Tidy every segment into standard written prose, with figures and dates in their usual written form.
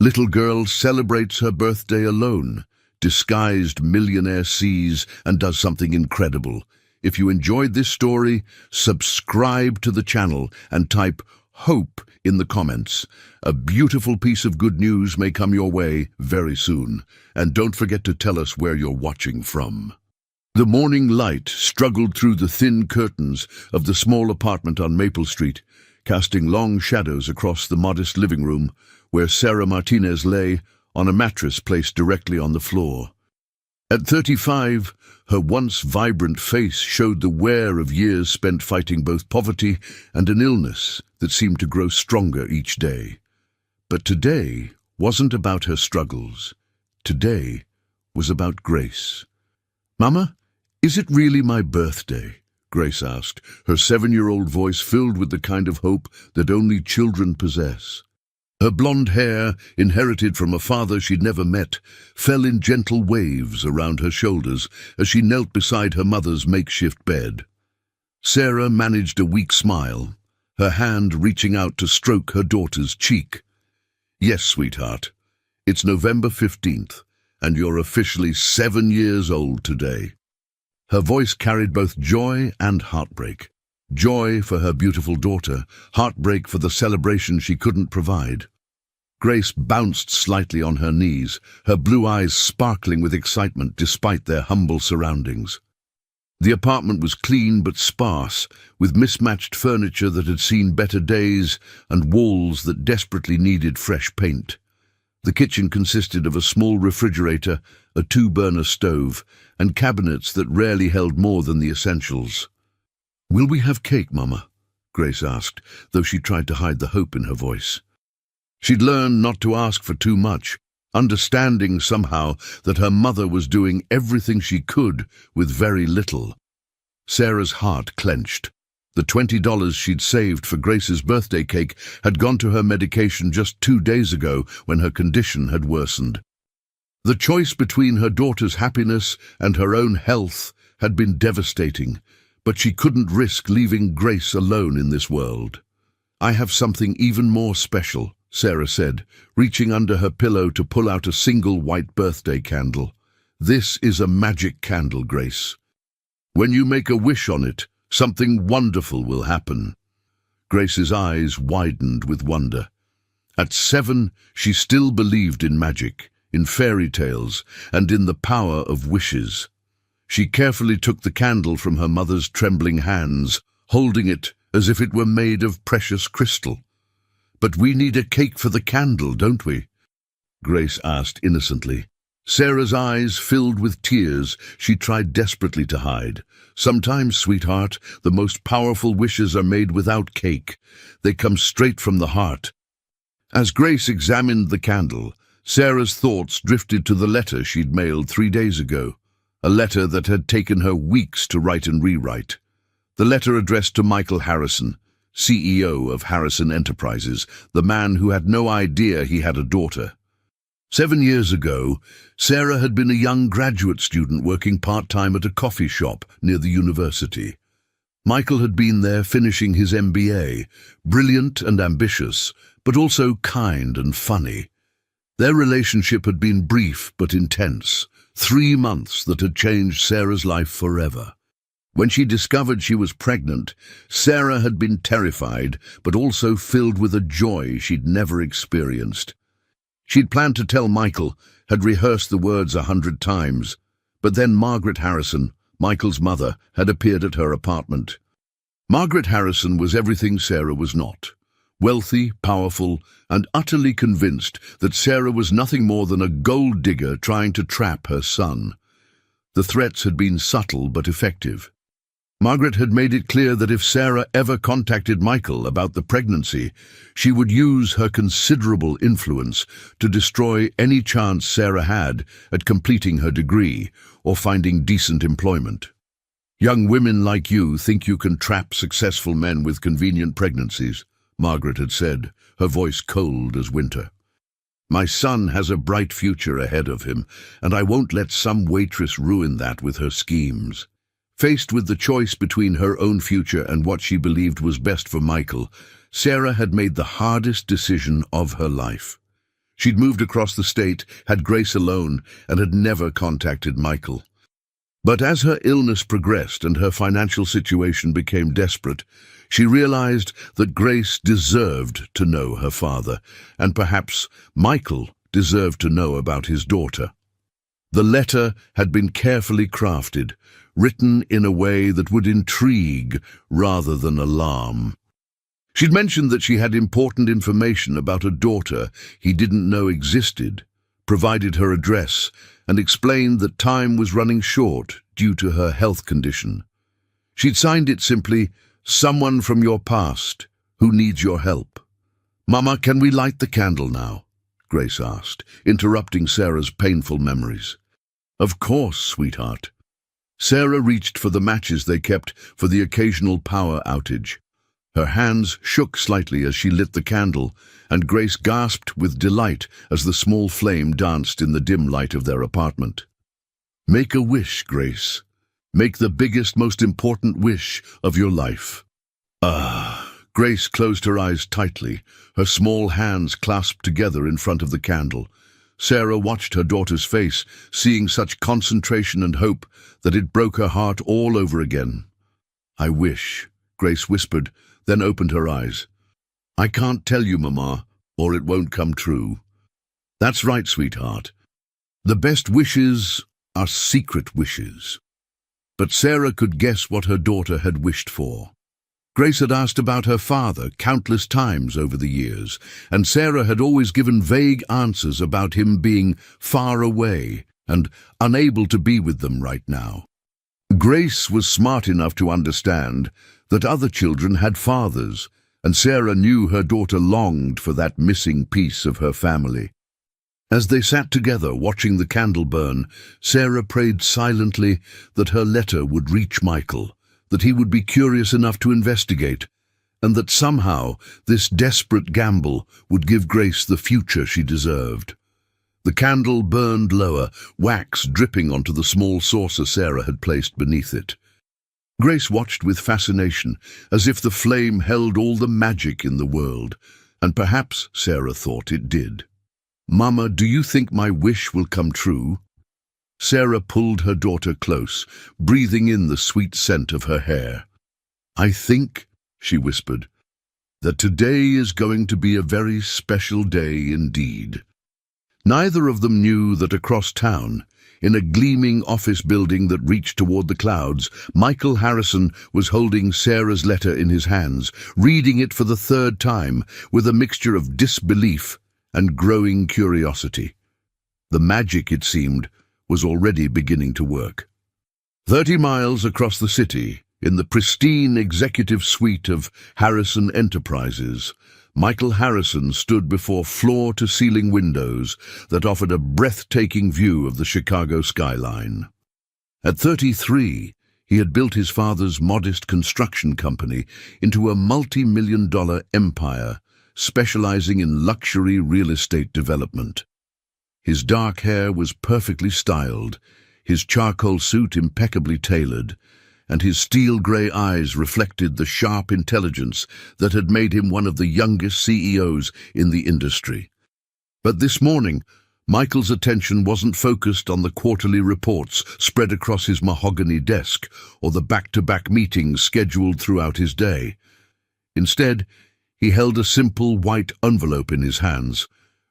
Little girl celebrates her birthday alone. Disguised millionaire sees and does something incredible. If you enjoyed this story, subscribe to the channel and type HOPE in the comments. A beautiful piece of good news may come your way very soon. And don't forget to tell us where you're watching from. The morning light struggled through the thin curtains of the small apartment on Maple Street, casting long shadows across the modest living room where Sarah Martinez lay on a mattress placed directly on the floor. At 35, her once vibrant face showed the wear of years spent fighting both poverty and an illness that seemed to grow stronger each day. But today wasn't about her struggles. Today was about Grace. "Mama, is it really my birthday?" Grace asked, her 7-year-old voice filled with the kind of hope that only children possess. Her blonde hair, inherited from a father she'd never met, fell in gentle waves around her shoulders as she knelt beside her mother's makeshift bed. Sarah managed a weak smile, her hand reaching out to stroke her daughter's cheek. "Yes, sweetheart, it's November 15th, and you're officially 7 years old today." Her voice carried both joy and heartbreak. Joy for her beautiful daughter, heartbreak for the celebration she couldn't provide. Grace bounced slightly on her knees, her blue eyes sparkling with excitement despite their humble surroundings. The apartment was clean but sparse, with mismatched furniture that had seen better days and walls that desperately needed fresh paint. The kitchen consisted of a small refrigerator, a 2-burner stove, and cabinets that rarely held more than the essentials. "Will we have cake, Mama?" Grace asked, though she tried to hide the hope in her voice. She'd learned not to ask for too much, understanding somehow that her mother was doing everything she could with very little. Sarah's heart clenched. The $20 she'd saved for Grace's birthday cake had gone to her medication just 2 days ago when her condition had worsened. The choice between her daughter's happiness and her own health had been devastating, but she couldn't risk leaving Grace alone in this world. "I have something even more special," Sarah said, reaching under her pillow to pull out a single white birthday candle. "This is a magic candle, Grace. When you make a wish on it, something wonderful will happen." Grace's eyes widened with wonder. At 7, she still believed in magic, in fairy tales, and in the power of wishes. She carefully took the candle from her mother's trembling hands, holding it as if it were made of precious crystal. "But we need a cake for the candle, don't we?" Grace asked innocently. Sarah's eyes filled with tears she tried desperately to hide. "Sometimes, sweetheart, the most powerful wishes are made without cake. They come straight from the heart." As Grace examined the candle, Sarah's thoughts drifted to the letter she'd mailed 3 days ago. A letter that had taken her weeks to write and rewrite. The letter addressed to Michael Harrison, CEO of Harrison Enterprises, the man who had no idea he had a daughter. 7 years ago, Sarah had been a young graduate student working part-time at a coffee shop near the university. Michael had been there finishing his MBA, brilliant and ambitious, but also kind and funny. Their relationship had been brief but intense. 3 months that had changed Sarah's life forever. When she discovered she was pregnant, Sarah had been terrified, but also filled with a joy she'd never experienced. She'd planned to tell Michael, had rehearsed the words 100 times, but then Margaret Harrison, Michael's mother, had appeared at her apartment. Margaret Harrison was everything Sarah was not. Wealthy, powerful, and utterly convinced that Sarah was nothing more than a gold digger trying to trap her son. The threats had been subtle but effective. Margaret had made it clear that if Sarah ever contacted Michael about the pregnancy, she would use her considerable influence to destroy any chance Sarah had at completing her degree or finding decent employment. "Young women like you think you can trap successful men with convenient pregnancies," Margaret had said, her voice cold as winter. "My son has a bright future ahead of him, and I won't let some waitress ruin that with her schemes." Faced with the choice between her own future and what she believed was best for Michael, Sarah had made the hardest decision of her life. She'd moved across the state, had Grace alone, and had never contacted Michael. But as her illness progressed and her financial situation became desperate, she realized that Grace deserved to know her father, and perhaps Michael deserved to know about his daughter. The letter had been carefully crafted, written in a way that would intrigue rather than alarm. She'd mentioned that she had important information about a daughter he didn't know existed, provided her address, and explained that time was running short due to her health condition. She'd signed it simply, "Someone from your past who needs your help." "Mama, can we light the candle now?" Grace asked, interrupting Sarah's painful memories. "Of course, sweetheart." Sarah reached for the matches they kept for the occasional power outage. Her hands shook slightly as she lit the candle, and Grace gasped with delight as the small flame danced in the dim light of their apartment. "Make a wish, Grace. Make the biggest, most important wish of your life." Grace closed her eyes tightly, her small hands clasped together in front of the candle. Sarah watched her daughter's face, seeing such concentration and hope that it broke her heart all over again. "I wish," Grace whispered, then opened her eyes. "I can't tell you, Mama, or it won't come true." "That's right, sweetheart. The best wishes are secret wishes." But Sarah could guess what her daughter had wished for. Grace had asked about her father countless times over the years, and Sarah had always given vague answers about him being far away and unable to be with them right now. Grace was smart enough to understand that other children had fathers, and Sarah knew her daughter longed for that missing piece of her family. As they sat together watching the candle burn, Sarah prayed silently that her letter would reach Michael, that he would be curious enough to investigate, and that somehow this desperate gamble would give Grace the future she deserved. The candle burned lower, wax dripping onto the small saucer Sarah had placed beneath it. Grace watched with fascination, as if the flame held all the magic in the world, and perhaps Sarah thought it did. "Mama, do you think my wish will come true?" Sarah pulled her daughter close, breathing in the sweet scent of her hair. "I think," she whispered, "that today is going to be a very special day indeed." Neither of them knew that across town, in a gleaming office building that reached toward the clouds, Michael Harrison was holding Sarah's letter in his hands, reading it for the third time, with a mixture of disbelief and growing curiosity. The magic, it seemed, was already beginning to work. 30 miles across the city, in the pristine executive suite of Harrison Enterprises, Michael Harrison stood before floor-to-ceiling windows that offered a breathtaking view of the Chicago skyline. At 33, he had built his father's modest construction company into a multi-million-dollar empire, specializing in luxury real estate development. His dark hair was perfectly styled, his charcoal suit impeccably tailored, and his steel-gray eyes reflected the sharp intelligence that had made him one of the youngest CEOs in the industry. But this morning, Michael's attention wasn't focused on the quarterly reports spread across his mahogany desk or the back-to-back meetings scheduled throughout his day. Instead, he held a simple white envelope in his hands,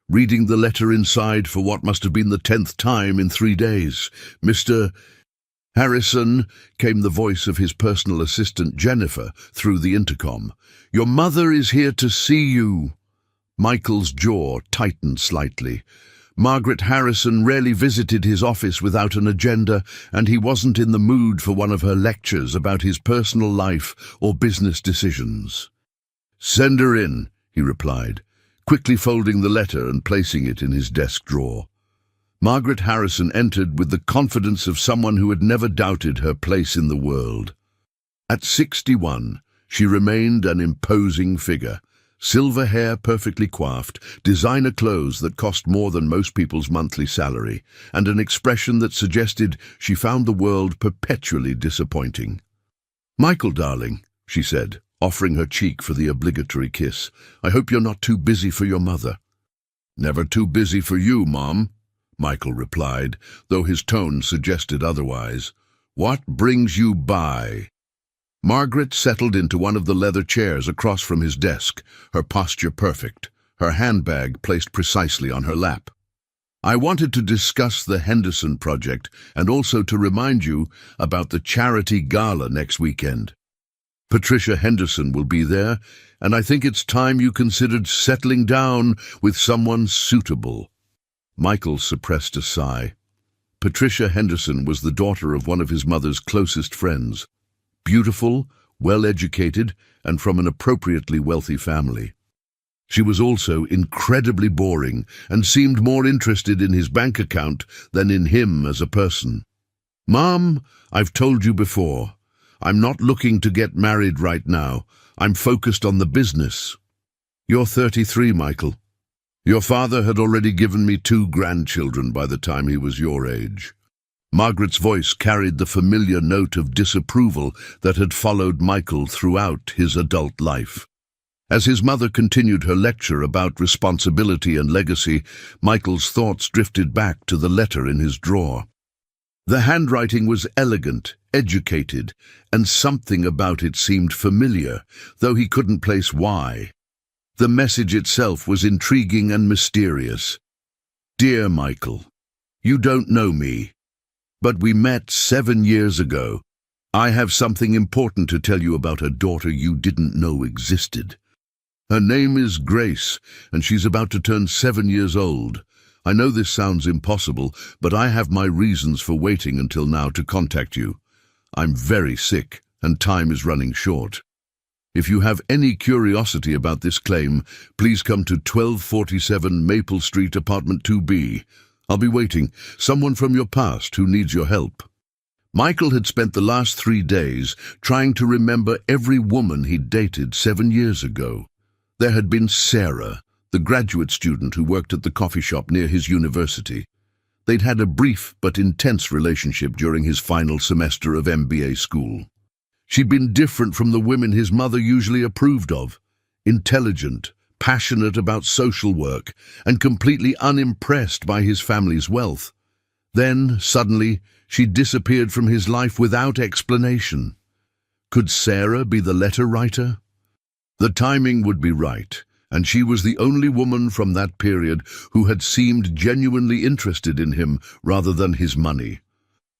reading the letter inside for what must have been the 10th time in 3 days. "Mr. Harrison," came the voice of his personal assistant Jennifer through the intercom. "Your mother is here to see you." Michael's jaw tightened slightly. Margaret Harrison rarely visited his office without an agenda, and he wasn't in the mood for one of her lectures about his personal life or business decisions. "Send her in," he replied, quickly folding the letter and placing it in his desk drawer. Margaret Harrison entered with the confidence of someone who had never doubted her place in the world. At 61, she remained an imposing figure, silver hair perfectly coiffed, designer clothes that cost more than most people's monthly salary, and an expression that suggested she found the world perpetually disappointing. "Michael, darling," she said, offering her cheek for the obligatory kiss, "I hope you're not too busy for your mother." "Never too busy for you, Mom," Michael replied, though his tone suggested otherwise. "What brings you by?" Margaret settled into one of the leather chairs across from his desk, her posture perfect, her handbag placed precisely on her lap. "I wanted to discuss the Henderson project and also to remind you about the charity gala next weekend. Patricia Henderson will be there, and I think it's time you considered settling down with someone suitable." Michael suppressed a sigh. Patricia Henderson was the daughter of one of his mother's closest friends. Beautiful, well-educated, and from an appropriately wealthy family. She was also incredibly boring and seemed more interested in his bank account than in him as a person. "Mom, I've told you before. I'm not looking to get married right now. I'm focused on the business." "You're 33, Michael. Your father had already given me 2 grandchildren by the time he was your age." Margaret's voice carried the familiar note of disapproval that had followed Michael throughout his adult life. As his mother continued her lecture about responsibility and legacy, Michael's thoughts drifted back to the letter in his drawer. The handwriting was elegant, educated, and something about it seemed familiar, though he couldn't place why. The message itself was intriguing and mysterious. "Dear Michael, you don't know me, but we met 7 years ago. I have something important to tell you about a daughter you didn't know existed. Her name is Grace, and she's about to turn 7 years old. I know this sounds impossible, but I have my reasons for waiting until now to contact you. I'm very sick, and time is running short. If you have any curiosity about this claim, please come to 1247 Maple Street, Apartment 2B. I'll be waiting. Someone from your past who needs your help." Michael had spent the last 3 days trying to remember every woman he'd dated 7 years ago. There had been Sarah, the graduate student who worked at the coffee shop near his university. They'd had a brief but intense relationship during his final semester of MBA school. She'd been different from the women his mother usually approved of. Intelligent, passionate about social work, and completely unimpressed by his family's wealth. Then, suddenly, she disappeared from his life without explanation. Could Sarah be the letter writer? The timing would be right, and she was the only woman from that period who had seemed genuinely interested in him rather than his money.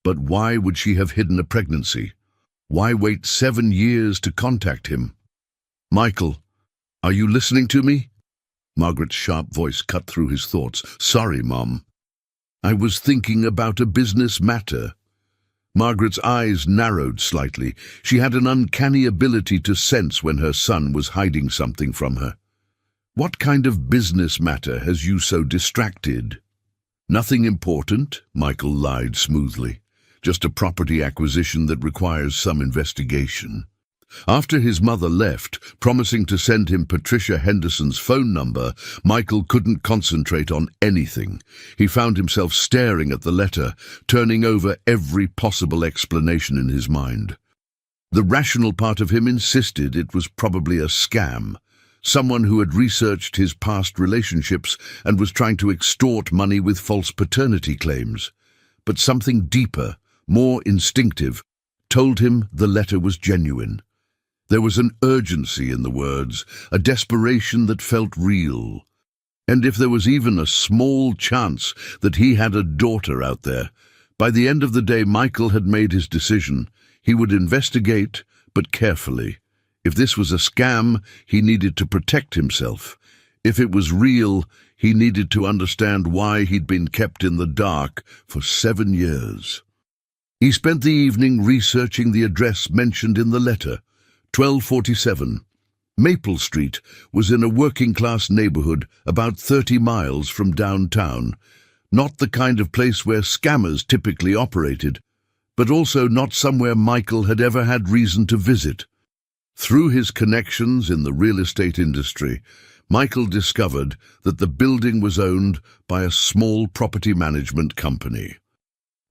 But why would she have hidden a pregnancy? Why wait 7 years to contact him? "Michael, are you listening to me?" Margaret's sharp voice cut through his thoughts. "Sorry, Mom. I was thinking about a business matter." Margaret's eyes narrowed slightly. She had an uncanny ability to sense when her son was hiding something from her. "What kind of business matter has you so distracted?" "Nothing important," Michael lied smoothly. "Just a property acquisition that requires some investigation." After his mother left, promising to send him Patricia Henderson's phone number, Michael couldn't concentrate on anything. He found himself staring at the letter, turning over every possible explanation in his mind. The rational part of him insisted it was probably a scam, someone who had researched his past relationships and was trying to extort money with false paternity claims. But something deeper, more instinctive, told him the letter was genuine. There was an urgency in the words, a desperation that felt real. And if there was even a small chance that he had a daughter out there, by the end of the day Michael had made his decision. He would investigate, but carefully. If this was a scam, he needed to protect himself. If it was real, he needed to understand why he'd been kept in the dark for 7 years. He spent the evening researching the address mentioned in the letter. 1247. Maple Street was in a working-class neighborhood about 30 miles from downtown. Not the kind of place where scammers typically operated, but also not somewhere Michael had ever had reason to visit. Through his connections in the real estate industry, Michael discovered that the building was owned by a small property management company.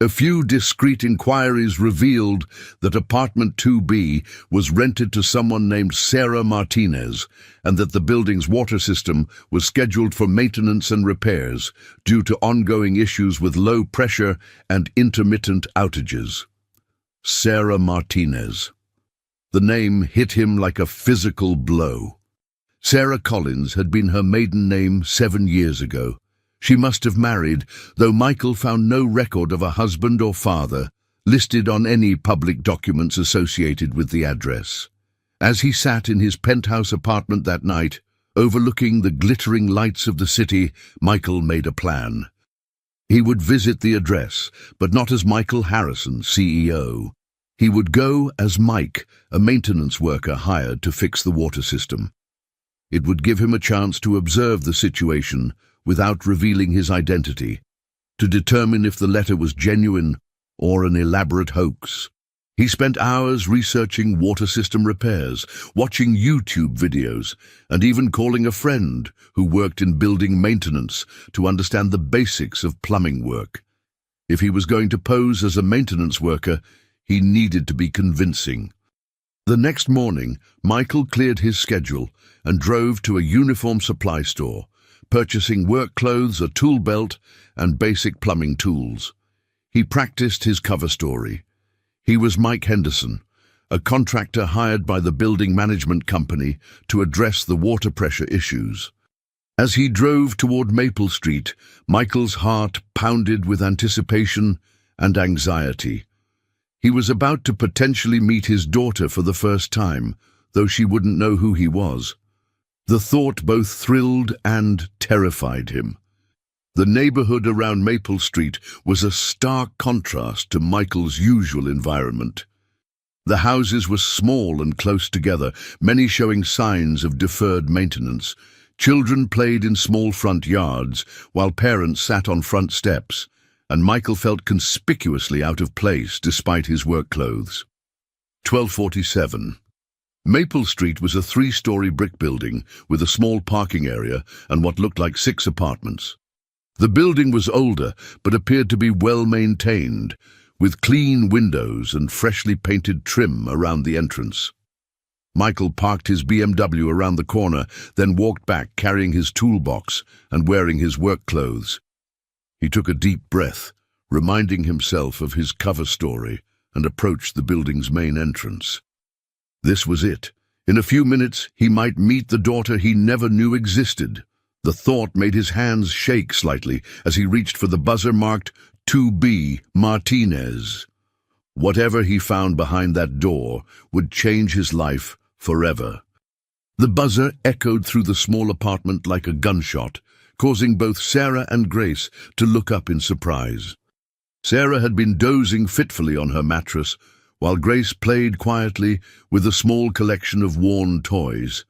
A few discreet inquiries revealed that apartment 2B was rented to someone named Sarah Martinez, and that the building's water system was scheduled for maintenance and repairs due to ongoing issues with low pressure and intermittent outages. Sarah Martinez. The name hit him like a physical blow. Sarah Collins had been her maiden name 7 years ago. She must have married, though Michael found no record of a husband or father listed on any public documents associated with the address. As he sat in his penthouse apartment that night, overlooking the glittering lights of the city, Michael made a plan. He would visit the address, but not as Michael Harrison, CEO. He would go as Mike, a maintenance worker hired to fix the water system. It would give him a chance to observe the situation without revealing his identity, to determine if the letter was genuine or an elaborate hoax. He spent hours researching water system repairs, watching YouTube videos, and even calling a friend who worked in building maintenance to understand the basics of plumbing work. If he was going to pose as a maintenance worker, he needed to be convincing. The next morning, Michael cleared his schedule and drove to a uniform supply store, purchasing work clothes, a tool belt, and basic plumbing tools. He practiced his cover story. He was Mike Henderson, a contractor hired by the building management company to address the water pressure issues. As he drove toward Maple Street, Michael's heart pounded with anticipation and anxiety. He was about to potentially meet his daughter for the first time, though she wouldn't know who he was. The thought both thrilled and terrified him. The neighborhood around Maple Street was a stark contrast to Michael's usual environment. The houses were small and close together, many showing signs of deferred maintenance. Children played in small front yards, while parents sat on front steps, and Michael felt conspicuously out of place despite his work clothes. 1247. Maple Street was a 3-story brick building with a small parking area and what looked like 6 apartments. The building was older but appeared to be well maintained, with clean windows and freshly painted trim around the entrance. Michael parked his BMW around the corner, then walked back carrying his toolbox and wearing his work clothes. He took a deep breath, reminding himself of his cover story, and approached the building's main entrance. This was it. In a few minutes, he might meet the daughter he never knew existed. The thought made his hands shake slightly as he reached for the buzzer marked 2B Martinez. Whatever he found behind that door would change his life forever. The buzzer echoed through the small apartment like a gunshot, causing both Sarah and Grace to look up in surprise. Sarah had been dozing fitfully on her mattress, while Grace played quietly with a small collection of worn toys,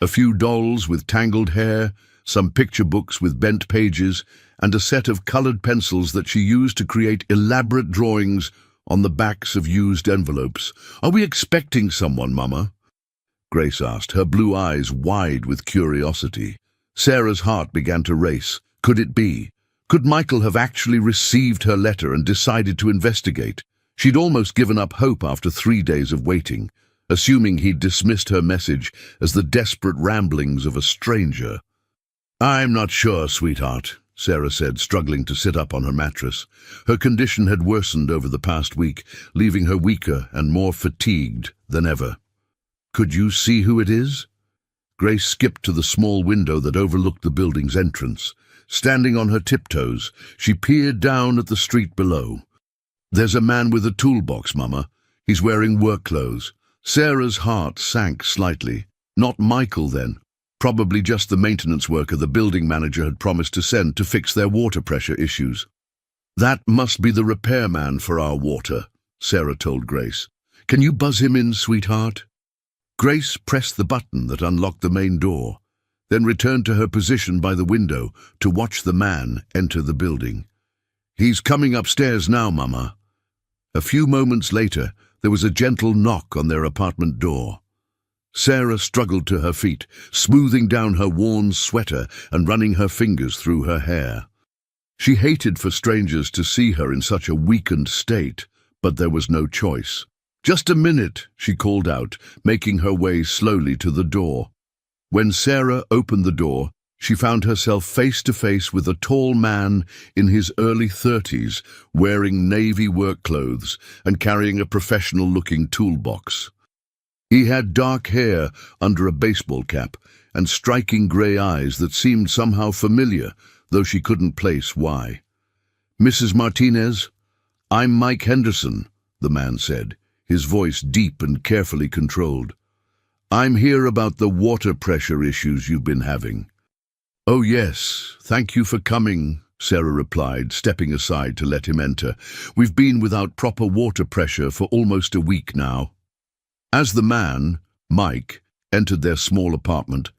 a few dolls with tangled hair, some picture books with bent pages, and a set of colored pencils that she used to create elaborate drawings on the backs of used envelopes. "Are we expecting someone, Mama?" Grace asked, her blue eyes wide with curiosity. Sarah's heart began to race. Could it be? Could Michael have actually received her letter and decided to investigate? She'd almost given up hope after 3 days of waiting, assuming he'd dismissed her message as the desperate ramblings of a stranger. "I'm not sure, sweetheart," Sarah said, struggling to sit up on her mattress. Her condition had worsened over the past week, leaving her weaker and more fatigued than ever. "Could you see who it is?" Grace skipped to the small window that overlooked the building's entrance. Standing on her tiptoes, she peered down at the street below. "There's a man with a toolbox, Mama. He's wearing work clothes." Sarah's heart sank slightly. Not Michael, then. Probably just the maintenance worker the building manager had promised to send to fix their water pressure issues. "That must be the repairman for our water," Sarah told Grace. "Can you buzz him in, sweetheart?" Grace pressed the button that unlocked the main door, then returned to her position by the window to watch the man enter the building. "He's coming upstairs now, Mama." A few moments later, there was a gentle knock on their apartment door. Sarah struggled to her feet, smoothing down her worn sweater and running her fingers through her hair. She hated for strangers to see her in such a weakened state, but there was no choice. "Just a minute," she called out, making her way slowly to the door. When Sarah opened the door, she found herself face to face with a tall man in his early 30s, wearing navy work clothes and carrying a professional-looking toolbox. He had dark hair under a baseball cap and striking grey eyes that seemed somehow familiar, though she couldn't place why. "Mrs. Martinez, I'm Mike Henderson," the man said, his voice deep and carefully controlled. "I'm here about the water pressure issues you've been having." "Oh yes, thank you for coming," Sarah replied, stepping aside to let him enter. "We've been without proper water pressure for almost a week now." As the man, Mike, entered their small apartment,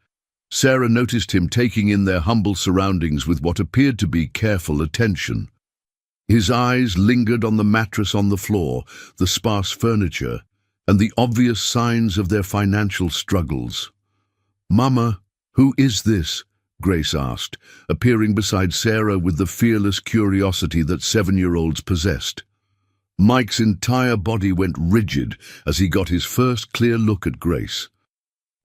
Sarah noticed him taking in their humble surroundings with what appeared to be careful attention. His eyes lingered on the mattress on the floor, the sparse furniture, and the obvious signs of their financial struggles. "Mama, who is this?" Grace asked, appearing beside Sarah with the fearless curiosity that 7-year-olds possessed. Mike's entire body went rigid as he got his first clear look at Grace.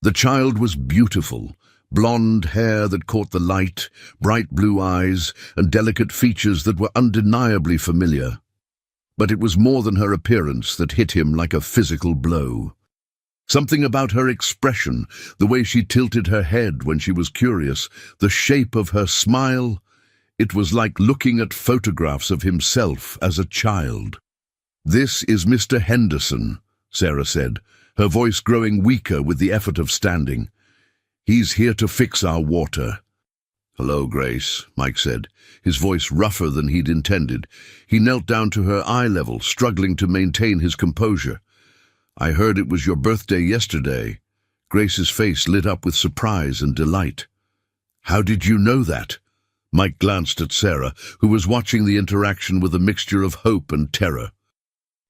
The child was beautiful, blonde hair that caught the light, bright blue eyes, and delicate features that were undeniably familiar. But it was more than her appearance that hit him like a physical blow. Something about her expression, the way she tilted her head when she was curious, the shape of her smile, it was like looking at photographs of himself as a child. "This is Mr. Henderson," Sarah said, her voice growing weaker with the effort of standing. "He's here to fix our water." "Hello, Grace," Mike said, his voice rougher than he'd intended. He knelt down to her eye level, struggling to maintain his composure. "I heard it was your birthday yesterday." Grace's face lit up with surprise and delight. "How did you know that?" Mike glanced at Sarah, who was watching the interaction with a mixture of hope and terror.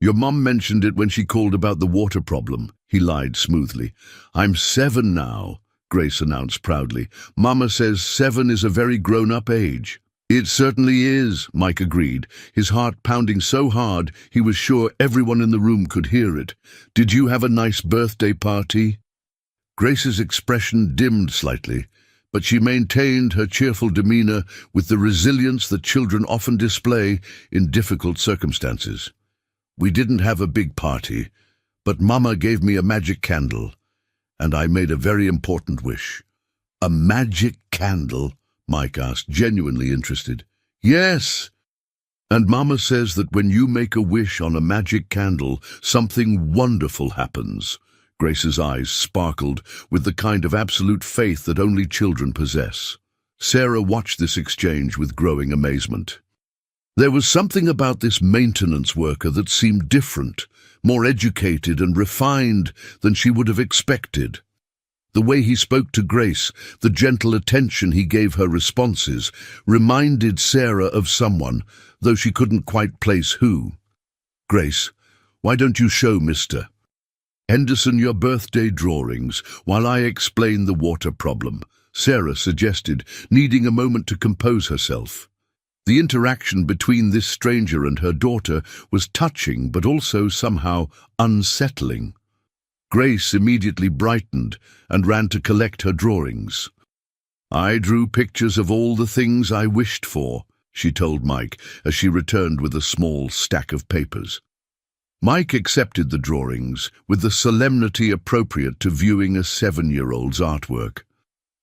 "Your mum mentioned it when she called about the water problem," he lied smoothly. "I'm 7 now," Grace announced proudly. "Mama says 7 is a very grown-up age." "It certainly is," Mike agreed, his heart pounding so hard he was sure everyone in the room could hear it. "Did you have a nice birthday party?" Grace's expression dimmed slightly, but she maintained her cheerful demeanor with the resilience that children often display in difficult circumstances. "We didn't have a big party, but Mama gave me a magic candle, and I made a very important wish." "A magic candle?" Mike asked, genuinely interested. "Yes, and Mama says that when you make a wish on a magic candle, something wonderful happens." Grace's eyes sparkled with the kind of absolute faith that only children possess. Sarah watched this exchange with growing amazement. There was something about this maintenance worker that seemed different, more educated and refined than she would have expected. The way he spoke to Grace, the gentle attention he gave her responses, reminded Sarah of someone, though she couldn't quite place who. "Grace, why don't you show Mr. Henderson your birthday drawings while I explain the water problem?" Sarah suggested, needing a moment to compose herself. The interaction between this stranger and her daughter was touching but also somehow unsettling. Grace immediately brightened and ran to collect her drawings. "I drew pictures of all the things I wished for," she told Mike as she returned with a small stack of papers. Mike accepted the drawings with the solemnity appropriate to viewing a 7-year-old's artwork.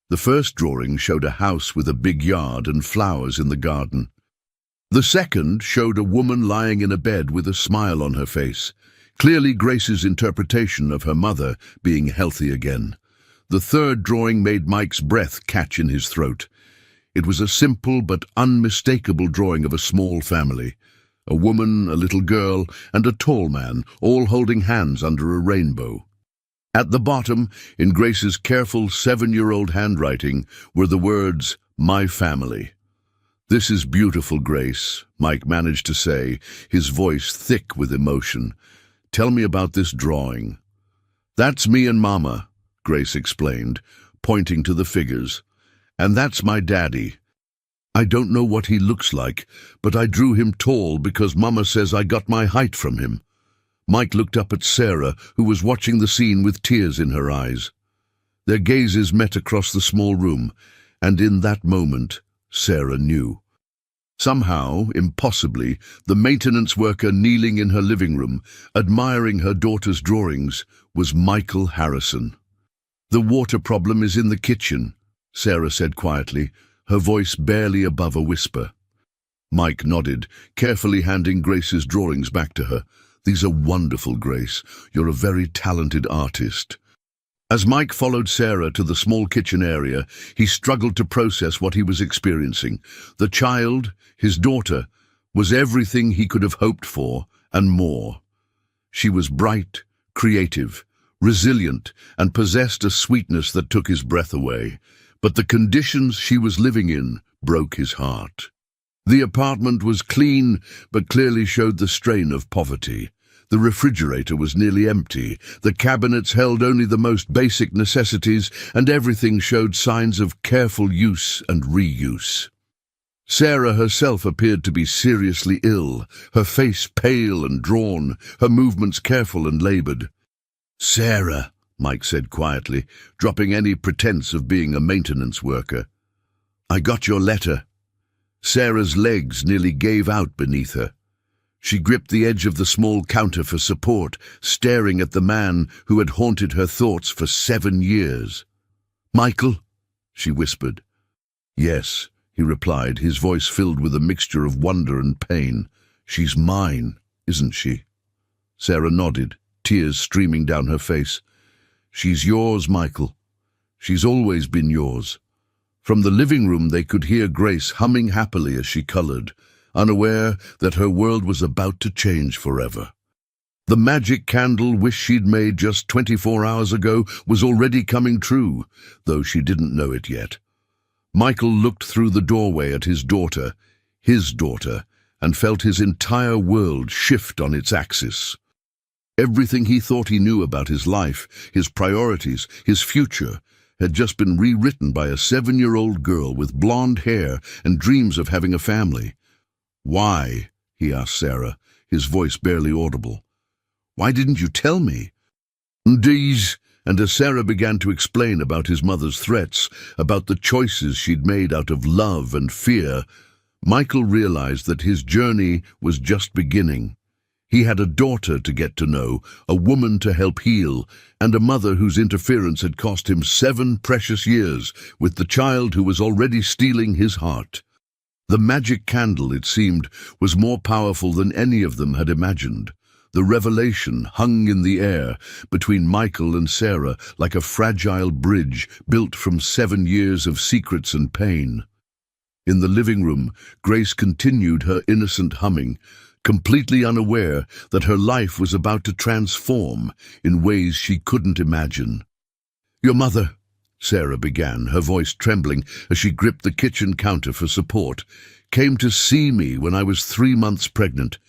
The first drawing showed a house with a big yard and flowers in the garden. The second showed a woman lying in a bed with a smile on her face, clearly Grace's interpretation of her mother being healthy again. The third drawing made Mike's breath catch in his throat. It was a simple but unmistakable drawing of a small family. A woman, a little girl, and a tall man, all holding hands under a rainbow. At the bottom, in Grace's careful 7-year-old handwriting, were the words, "My family." "This is beautiful, Grace," Mike managed to say, his voice thick with emotion. "Tell me about this drawing." "That's me and Mama," Grace explained, pointing to the figures. "And that's my daddy." I don't know what he looks like, but I drew him tall because Mama says I got my height from him." Mike looked up at Sarah, who was watching the scene with tears in her eyes. Their gazes met across the small room, and in that moment, Sarah knew. Somehow, impossibly, the maintenance worker kneeling in her living room, admiring her daughter's drawings, was Michael Harrison. "The water problem is in the kitchen," Sarah said quietly, her voice barely above a whisper. Mike nodded, carefully handing Grace's drawings back to her. "These are wonderful, Grace. You're a very talented artist." As Mike followed Sarah to the small kitchen area, he struggled to process what he was experiencing. The child, his daughter, was everything he could have hoped for, and more. She was bright, creative, resilient, and possessed a sweetness that took his breath away. But the conditions she was living in broke his heart. The apartment was clean, but clearly showed the strain of poverty. The refrigerator was nearly empty, the cabinets held only the most basic necessities, and everything showed signs of careful use and reuse. Sarah herself appeared to be seriously ill, her face pale and drawn, her movements careful and labored. "Sarah," Mike said quietly, dropping any pretense of being a maintenance worker, "I got your letter." Sarah's legs nearly gave out beneath her. She gripped the edge of the small counter for support, staring at the man who had haunted her thoughts for 7 years. "Michael?" she whispered. "Yes," he replied, his voice filled with a mixture of wonder and pain. "She's mine, isn't she?" Sarah nodded, tears streaming down her face. "She's yours, Michael. She's always been yours." From the living room they could hear Grace humming happily as she colored, unaware that her world was about to change forever. The magic candle wish she'd made just 24 hours ago was already coming true, though she didn't know it yet. Michael looked through the doorway at his daughter, and felt his entire world shift on its axis. Everything he thought he knew about his life, his priorities, his future, had just been rewritten by a 7-year-old girl with blonde hair and dreams of having a family. "Why?" he asked Sarah, his voice barely audible. "Why didn't you tell me?" "These," and as Sarah began to explain about his mother's threats, about the choices she'd made out of love and fear, Michael realized that his journey was just beginning. He had a daughter to get to know, a woman to help heal, and a mother whose interference had cost him 7 precious years with the child who was already stealing his heart. The magic candle, it seemed, was more powerful than any of them had imagined. The revelation hung in the air between Michael and Sarah like a fragile bridge built from 7 years of secrets and pain. In the living room, Grace continued her innocent humming, completely unaware that her life was about to transform in ways she couldn't imagine. "Your mother," Sarah began, her voice trembling as she gripped the kitchen counter for support, "came to see me when I was 3 months pregnant.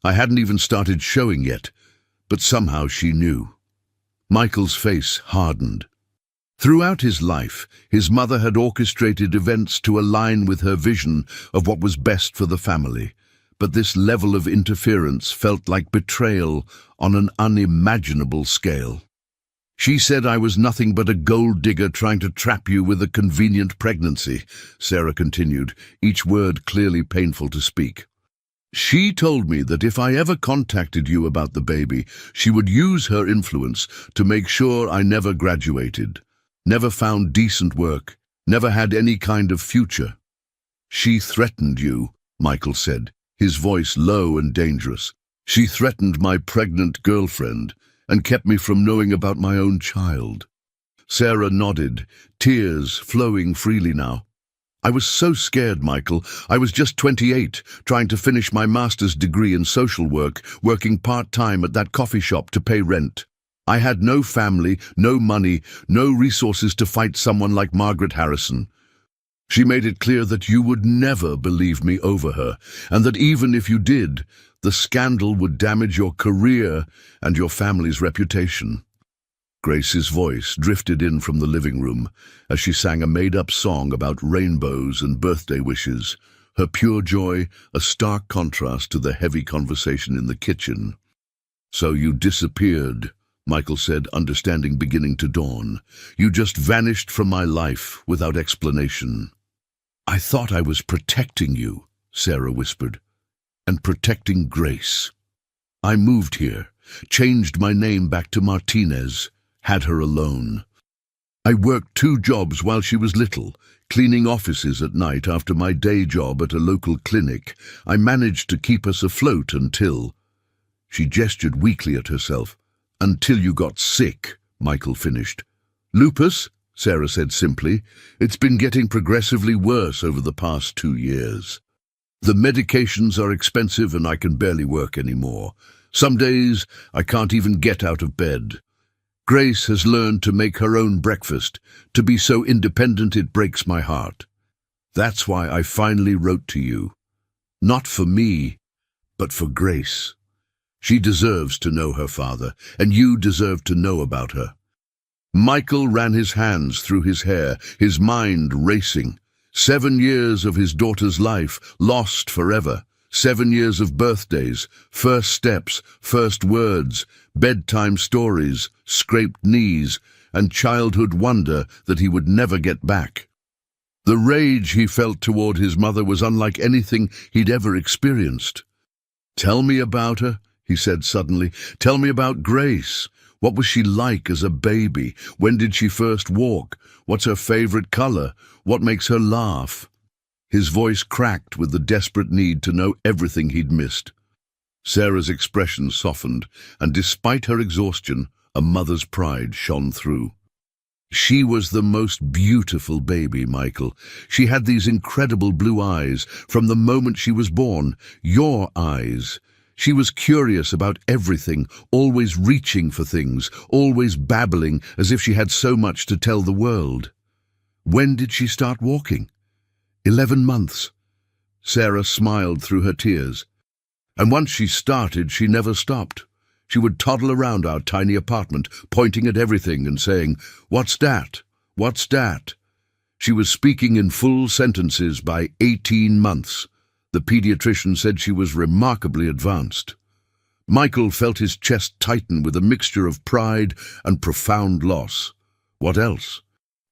I hadn't even started showing yet, but somehow she knew." Michael's face hardened. Throughout his life, his mother had orchestrated events to align with her vision of what was best for the family. But this level of interference felt like betrayal on an unimaginable scale. "She said I was nothing but a gold digger trying to trap you with a convenient pregnancy," Sarah continued, each word clearly painful to speak. "She told me that if I ever contacted you about the baby, she would use her influence to make sure I never graduated, never found decent work, never had any kind of future." "She threatened you," Michael said, his voice low and dangerous. "She threatened my pregnant girlfriend and kept me from knowing about my own child." Sarah nodded, tears flowing freely now. "I was so scared, Michael. I was just 28, trying to finish my master's degree in social work, working part-time at that coffee shop to pay rent. I had no family, no money, no resources to fight someone like Margaret Harrison. She made it clear that you would never believe me over her, and that even if you did, the scandal would damage your career and your family's reputation." Grace's voice drifted in from the living room as she sang a made-up song about rainbows and birthday wishes, her pure joy a stark contrast to the heavy conversation in the kitchen. "So you disappeared," Michael said, understanding beginning to dawn. "You just vanished from my life without explanation." "I thought I was protecting you," Sarah whispered, "and protecting Grace. I moved here, changed my name back to Martinez, had her alone. I worked 2 jobs while she was little, cleaning offices at night after my day job at a local clinic. I managed to keep us afloat until—" She gestured weakly at herself. "Until you got sick," Michael finished. "Lupus?" Sarah said simply. "It's been getting progressively worse over the past 2 years. The medications are expensive and I can barely work anymore. Some days I can't even get out of bed. Grace has learned to make her own breakfast, to be so independent it breaks my heart. That's why I finally wrote to you. Not for me, but for Grace. She deserves to know her father, and you deserve to know about her." Michael ran his hands through his hair, his mind racing. 7 years of his daughter's life, lost forever. 7 years of birthdays, first steps, first words, bedtime stories, scraped knees, and childhood wonder that he would never get back. The rage he felt toward his mother was unlike anything he'd ever experienced. "Tell me about her," he said suddenly. "Tell me about Grace. What was she like as a baby? When did she first walk? What's her favorite color? What makes her laugh?" His voice cracked with the desperate need to know everything he'd missed. Sarah's expression softened, and despite her exhaustion, a mother's pride shone through. "She was the most beautiful baby, Michael. She had these incredible blue eyes from the moment she was born, your eyes. She was curious about everything, always reaching for things, always babbling as if she had so much to tell the world." "When did she start walking?" 11 months. Sarah smiled through her tears. "And once she started, she never stopped. She would toddle around our tiny apartment, pointing at everything and saying, 'What's that? What's that?' She was speaking in full sentences by 18 months. The pediatrician said she was remarkably advanced." Michael felt his chest tighten with a mixture of pride and profound loss. "What else?"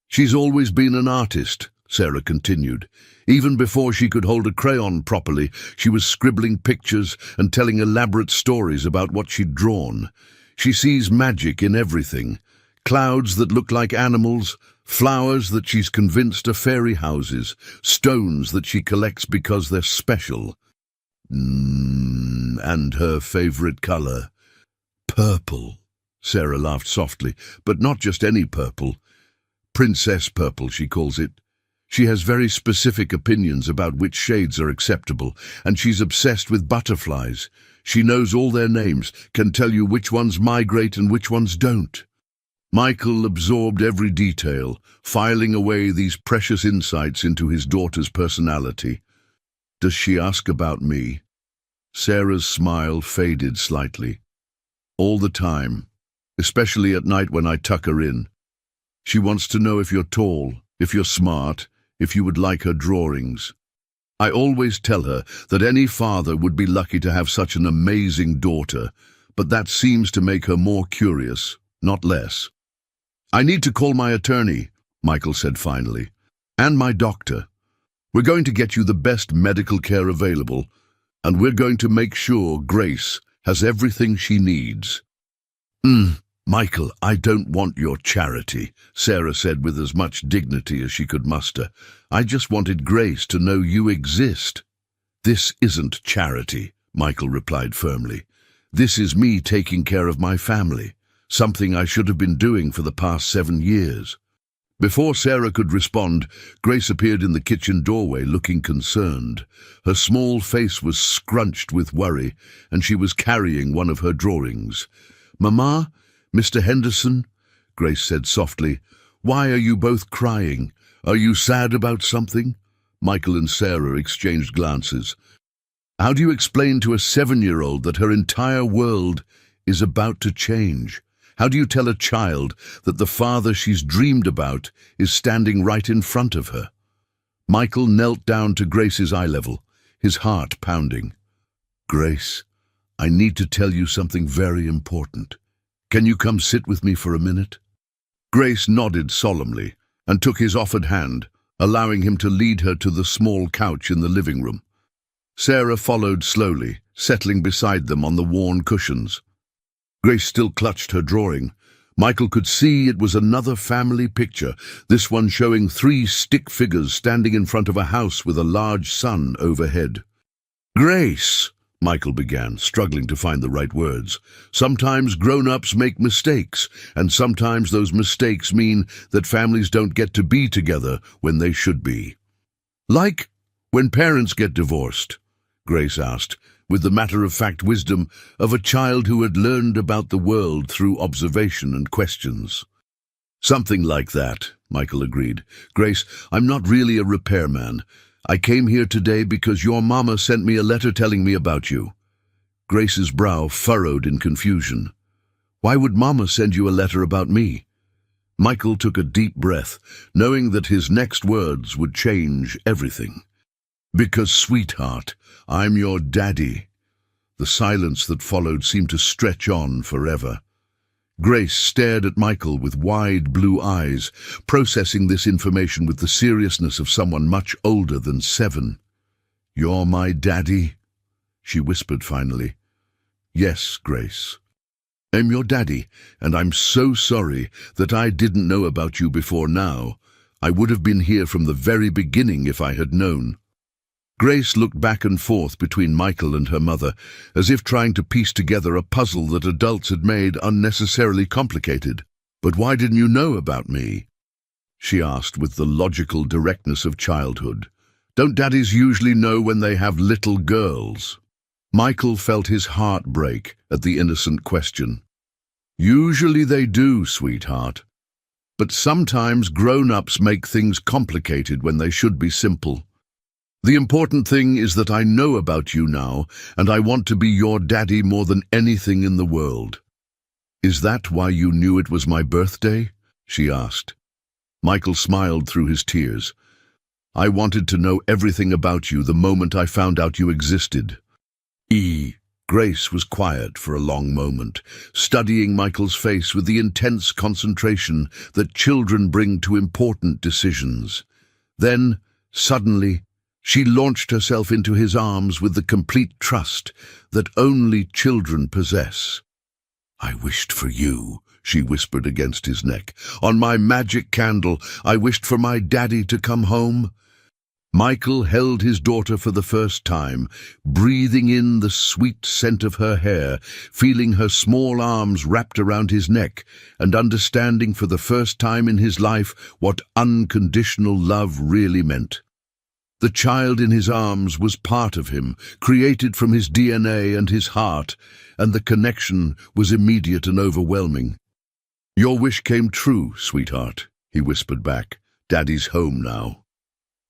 "She's always been an artist," Sarah continued. "Even before she could hold a crayon properly, she was scribbling pictures and telling elaborate stories about what she'd drawn. She sees magic in everything. Clouds that look like animals, flowers that she's convinced are fairy houses, stones that she collects because they're special. And her favorite color? Purple." Sarah laughed softly, "but not just any purple. Princess purple, she calls it. She has very specific opinions about which shades are acceptable, and she's obsessed with butterflies. She knows all their names, can tell you which ones migrate and which ones don't." Michael absorbed every detail, filing away these precious insights into his daughter's personality. "Does she ask about me?" Sarah's smile faded slightly. "All the time, especially at night when I tuck her in. She wants to know if you're tall, if you're smart, if you would like her drawings. I always tell her that any father would be lucky to have such an amazing daughter, but that seems to make her more curious, not less." "I need to call my attorney," Michael said finally, "and my doctor. We're going to get you the best medical care available, and we're going to make sure Grace has everything she needs." "Michael, I don't want your charity," Sarah said with as much dignity as she could muster. "I just wanted Grace to know you exist." "This isn't charity," Michael replied firmly. "This is me taking care of my family, something I should have been doing for the past 7 years. Before Sarah could respond, Grace appeared in the kitchen doorway looking concerned. Her small face was scrunched with worry, and she was carrying one of her drawings. "Mama, Mr. Henderson," Grace said softly, "why are you both crying? Are you sad about something?" Michael and Sarah exchanged glances. "How do you explain to a 7-year-old that her entire world is about to change? How do you tell a child that the father she's dreamed about is standing right in front of her? Michael knelt down to Grace's eye level, his heart pounding. Grace, I need to tell you something very important. Can you come sit with me for a minute? Grace nodded solemnly and took his offered hand, allowing him to lead her to the small couch in the living room. Sarah followed slowly, settling beside them on the worn cushions. Grace still clutched her drawing. Michael could see it was another family picture, this one showing 3 stick figures standing in front of a house with a large sun overhead. Grace, Michael began, struggling to find the right words. Sometimes grown-ups make mistakes, and sometimes those mistakes mean that families don't get to be together when they should be. Like when parents get divorced, Grace asked, with the matter-of-fact wisdom of a child who had learned about the world through observation and questions. Something like that, Michael agreed. Grace, I'm not really a repairman. I came here today because your mama sent me a letter telling me about you. Grace's brow furrowed in confusion. Why would mama send you a letter about me? Michael took a deep breath, knowing that his next words would change everything. Because, sweetheart, I'm your daddy. The silence that followed seemed to stretch on forever. Grace stared at Michael with wide blue eyes, processing this information with the seriousness of someone much older than 7. You're my daddy? She whispered finally. Yes, Grace. I'm your daddy, and I'm so sorry that I didn't know about you before now. I would have been here from the very beginning if I had known. Grace looked back and forth between Michael and her mother, as if trying to piece together a puzzle that adults had made unnecessarily complicated. But why didn't you know about me? She asked with the logical directness of childhood. Don't daddies usually know when they have little girls? Michael felt his heart break at the innocent question. Usually they do, sweetheart. But sometimes grown-ups make things complicated when they should be simple. The important thing is that I know about you now, and I want to be your daddy more than anything in the world. Is that why you knew it was my birthday? She asked. Michael smiled through his tears. I wanted to know everything about you the moment I found out you existed. Grace was quiet for a long moment, studying Michael's face with the intense concentration that children bring to important decisions. Then, suddenly, she launched herself into his arms with the complete trust that only children possess. I wished for you, she whispered against his neck. On my magic candle, I wished for my daddy to come home. Michael held his daughter for the first time, breathing in the sweet scent of her hair, feeling her small arms wrapped around his neck, and understanding for the first time in his life what unconditional love really meant. The child in his arms was part of him, created from his DNA and his heart, and the connection was immediate and overwhelming. Your wish came true, sweetheart, he whispered back. Daddy's home now.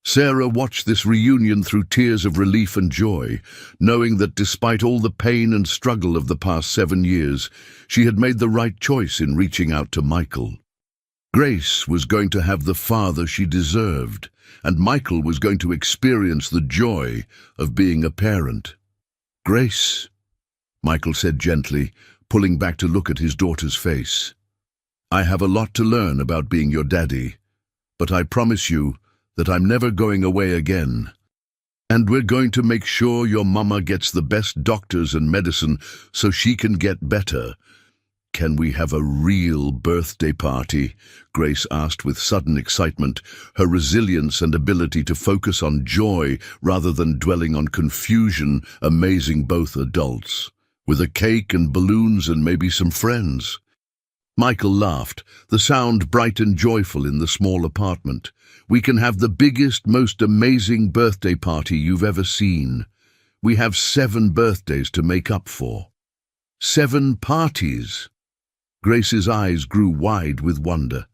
Sarah watched this reunion through tears of relief and joy, knowing that despite all the pain and struggle of the past 7 years, she had made the right choice in reaching out to Michael. Grace was going to have the father she deserved, and Michael was going to experience the joy of being a parent. Grace, Michael said gently, pulling back to look at his daughter's face. I have a lot to learn about being your daddy, but I promise you that I'm never going away again. And we're going to make sure your mama gets the best doctors and medicine so she can get better. Can we have a real birthday party? Grace asked with sudden excitement, her resilience and ability to focus on joy rather than dwelling on confusion amazing both adults. With a cake and balloons and maybe some friends. Michael laughed, the sound bright and joyful in the small apartment. We can have the biggest, most amazing birthday party you've ever seen. We have 7 birthdays to make up for. 7 parties. Grace's eyes grew wide with wonder.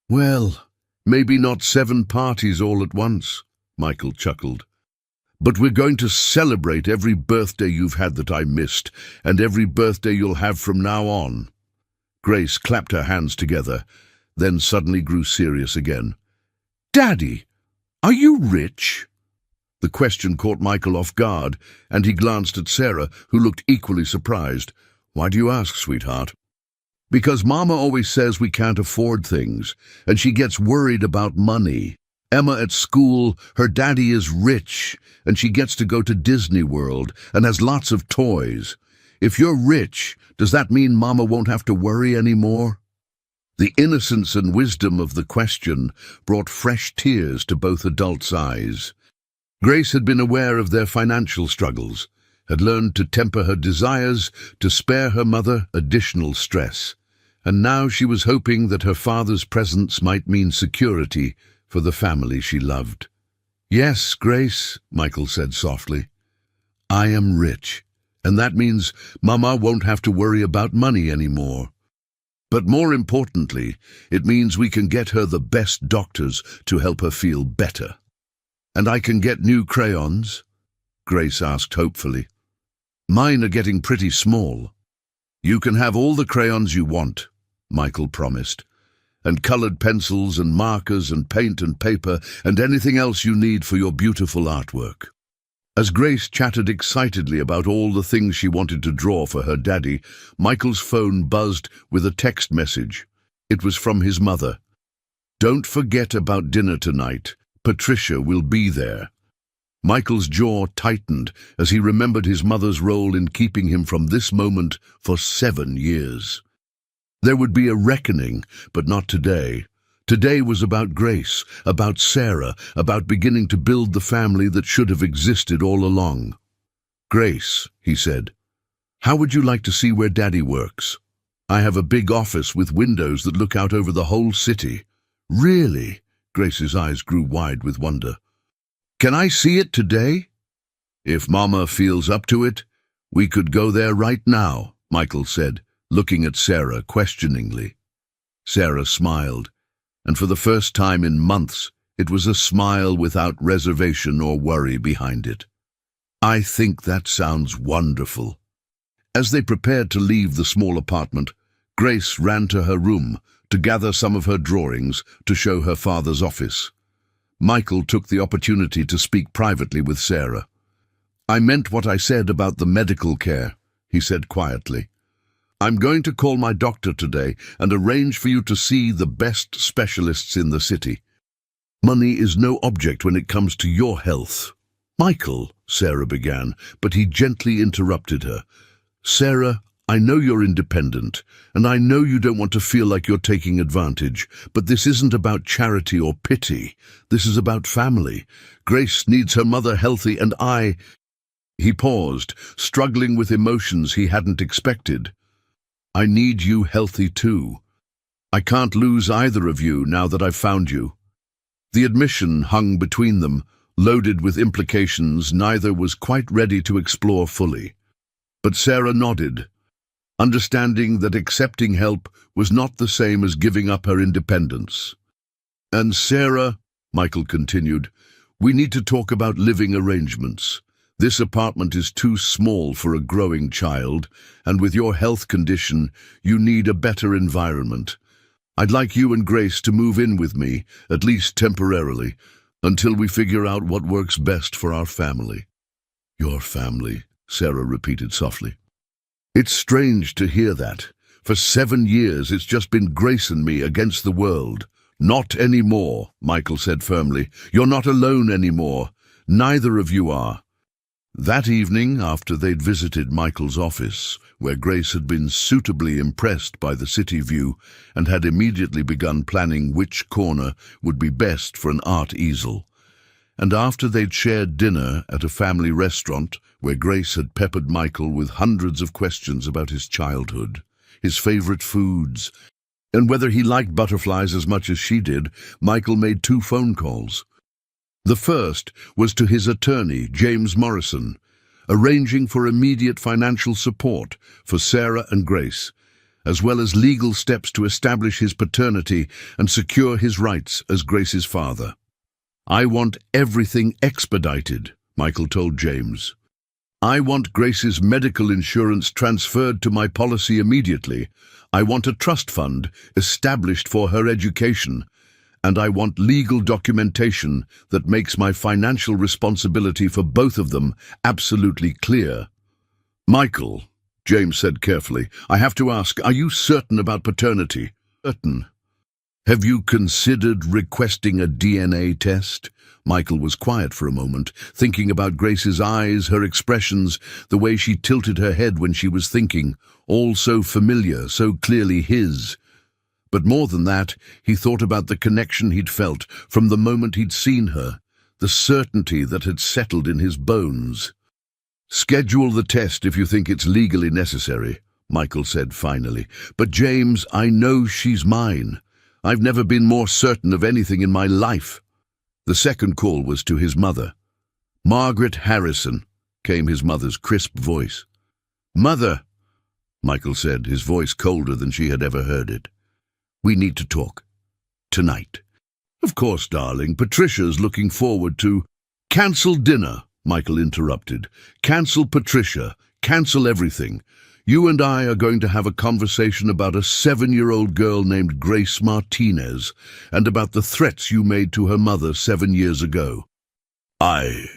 Well, maybe not 7 parties all at once, Michael chuckled. But we're going to celebrate every birthday you've had that I missed, and every birthday you'll have from now on. Grace clapped her hands together, then suddenly grew serious again. "Daddy, are you rich?" The question caught Michael off guard, and he glanced at Sarah, who looked equally surprised. "Why do you ask, sweetheart?" "Because Mama always says we can't afford things, and she gets worried about money. Emma at school, her daddy is rich, and she gets to go to Disney World and has lots of toys. If you're rich, does that mean Mama won't have to worry anymore?" The innocence and wisdom of the question brought fresh tears to both adults' eyes. Grace had been aware of their financial struggles, had learned to temper her desires to spare her mother additional stress, and now she was hoping that her father's presence might mean security for the family she loved. "Yes, Grace," Michael said softly. "I am rich, and that means Mama won't have to worry about money anymore. But more importantly, it means we can get her the best doctors to help her feel better." "And I can get new crayons?" Grace asked hopefully. "Mine are getting pretty small." "You can have all the crayons you want," Michael promised, "and colored pencils and markers and paint and paper and anything else you need for your beautiful artwork." As Grace chatted excitedly about all the things she wanted to draw for her daddy, Michael's phone buzzed with a text message. It was from his mother. "Don't forget about dinner tonight. Patricia will be there." Michael's jaw tightened as he remembered his mother's role in keeping him from this moment for 7 years. There would be a reckoning, but not today. Today was about Grace, about Sarah, about beginning to build the family that should have existed all along. "Grace," he said, "how would you like to see where Daddy works? I have a big office with windows that look out over the whole city." "Really?" Grace's eyes grew wide with wonder. "Can I see it today?" "If Mama feels up to it, we could go there right now," Michael said, looking at Sarah questioningly. Sarah smiled, and for the first time in months, it was a smile without reservation or worry behind it. "I think that sounds wonderful." As they prepared to leave the small apartment, Grace ran to her room to gather some of her drawings to show her father's office. Michael took the opportunity to speak privately with Sarah. "I meant what I said about the medical care," he said quietly. "I'm going to call my doctor today and arrange for you to see the best specialists in the city. Money is no object when it comes to your health." "Michael," Sarah began, but he gently interrupted her. "Sarah, I know you're independent, and I know you don't want to feel like you're taking advantage, but this isn't about charity or pity. This is about family. Grace needs her mother healthy, and I—" He paused, struggling with emotions he hadn't expected. "I need you healthy too. I can't lose either of you now that I've found you." The admission hung between them, loaded with implications neither was quite ready to explore fully. But Sarah nodded, understanding that accepting help was not the same as giving up her independence. "And Sarah," Michael continued, "we need to talk about living arrangements. This apartment is too small for a growing child, and with your health condition, you need a better environment. I'd like you and Grace to move in with me, at least temporarily, until we figure out what works best for our family." "Your family," Sarah repeated softly. "It's strange to hear that. For 7 years it's just been Grace and me against the world." "Not anymore," Michael said firmly. "You're not alone anymore. Neither of you are." That evening, after they'd visited Michael's office, where Grace had been suitably impressed by the city view and had immediately begun planning which corner would be best for an art easel, and after they'd shared dinner at a family restaurant where Grace had peppered Michael with hundreds of questions about his childhood, his favorite foods, and whether he liked butterflies as much as she did, Michael made 2 phone calls. The first was to his attorney, James Morrison, arranging for immediate financial support for Sarah and Grace, as well as legal steps to establish his paternity and secure his rights as Grace's father. "I want everything expedited," Michael told James. I want Grace's medical insurance transferred to my policy immediately. I want a trust fund established for her education. And I want legal documentation that makes my financial responsibility for both of them absolutely clear. Michael, James said carefully, I have to ask, are you certain about paternity? Certain. Have you considered requesting a DNA test? Michael was quiet for a moment, thinking about Grace's eyes, her expressions, the way she tilted her head when she was thinking, all so familiar, so clearly his. But more than that, he thought about the connection he'd felt from the moment he'd seen her, the certainty that had settled in his bones. Schedule the test if you think it's legally necessary, Michael said finally. But James, I know she's mine. I've never been more certain of anything in my life. The second call was to his mother. Margaret Harrison, came his mother's crisp voice. Mother, Michael said, his voice colder than she had ever heard it. We need to talk. Tonight. Of course, darling. Patricia's looking forward to... Cancel dinner, Michael interrupted. Cancel Patricia. Cancel everything. You and I are going to have a conversation about a 7-year-old girl named Grace Martinez and about the threats you made to her mother 7 years ago. The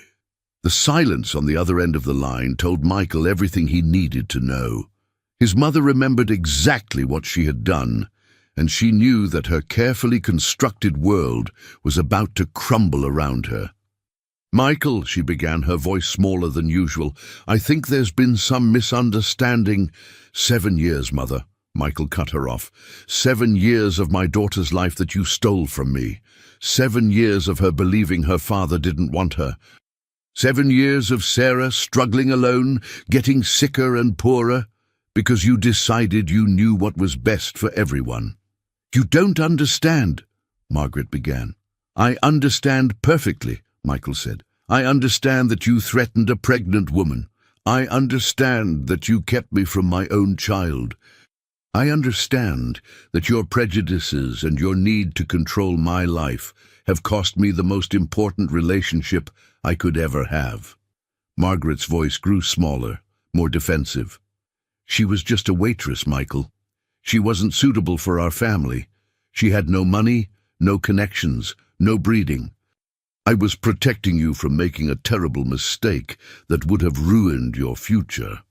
silence on the other end of the line told Michael everything he needed to know. His mother remembered exactly what she had done, and she knew that her carefully constructed world was about to crumble around her. Michael, she began, her voice smaller than usual, I think there's been some misunderstanding. 7 years, Mother, Michael cut her off. 7 years of my daughter's life that you stole from me. 7 years of her believing her father didn't want her. 7 years of Sarah struggling alone, getting sicker and poorer, because you decided you knew what was best for everyone. You don't understand, Margaret began. I understand perfectly, Michael said. I understand that you threatened a pregnant woman. I understand that you kept me from my own child. I understand that your prejudices and your need to control my life have cost me the most important relationship I could ever have. Margaret's voice grew smaller, more defensive. She was just a waitress, Michael. She wasn't suitable for our family. She had no money, no connections, no breeding. I was protecting you from making a terrible mistake that would have ruined your future.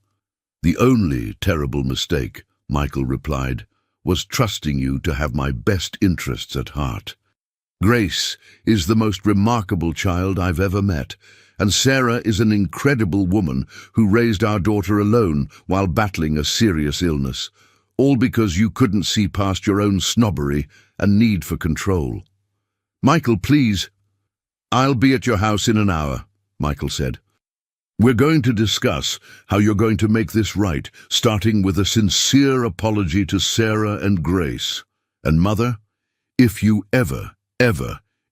The only terrible mistake, Michael replied, was trusting you to have my best interests at heart. Grace is the most remarkable child I've ever met, and Sarah is an incredible woman who raised our daughter alone while battling a serious illness, all because you couldn't see past your own snobbery and need for control. Michael, please. I'll be at your house in an hour, Michael said. We're going to discuss how you're going to make this right, starting with a sincere apology to Sarah and Grace. And Mother, if you ever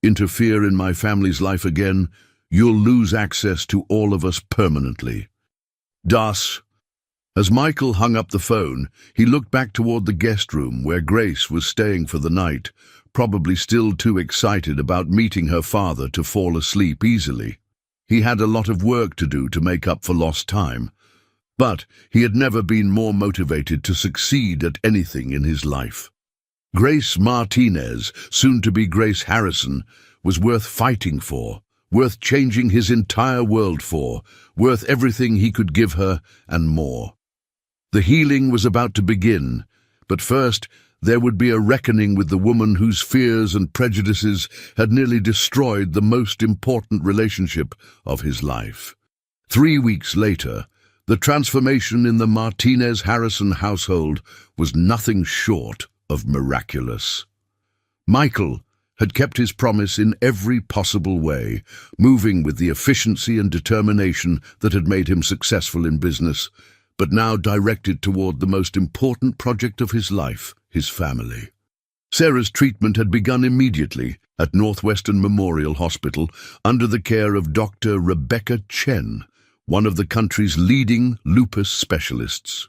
interfere in my family's life again, you'll lose access to all of us permanently. Das. As Michael hung up the phone, he looked back toward the guest room where Grace was staying for the night, probably still too excited about meeting her father to fall asleep easily. He had a lot of work to do to make up for lost time, but he had never been more motivated to succeed at anything in his life. Grace Martinez, soon to be Grace Harrison, was worth fighting for, worth changing his entire world for, worth everything he could give her and more. The healing was about to begin, but first there would be a reckoning with the woman whose fears and prejudices had nearly destroyed the most important relationship of his life. 3 weeks later, the transformation in the Martinez-Harrison household was nothing short of miraculous. Michael had kept his promise in every possible way, moving with the efficiency and determination that had made him successful in business, but now directed toward the most important project of his life, his family. Sarah's treatment had begun immediately at Northwestern Memorial Hospital under the care of Dr. Rebecca Chen, one of the country's leading lupus specialists.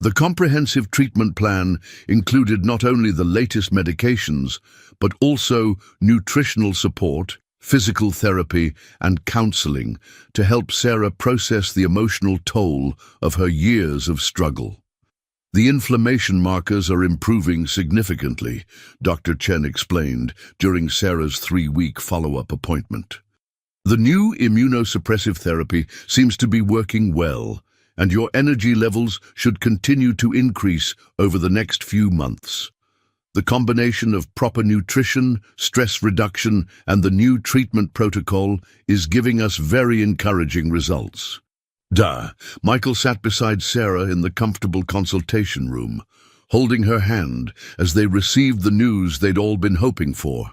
The comprehensive treatment plan included not only the latest medications, but also nutritional support, physical therapy, and counseling to help Sarah process the emotional toll of her years of struggle. The inflammation markers are improving significantly, Dr. Chen explained during Sarah's 3-week follow-up appointment. The new immunosuppressive therapy seems to be working well, and your energy levels should continue to increase over the next few months. The combination of proper nutrition, stress reduction, and the new treatment protocol is giving us very encouraging results. Michael sat beside Sarah in the comfortable consultation room, holding her hand as they received the news they'd all been hoping for.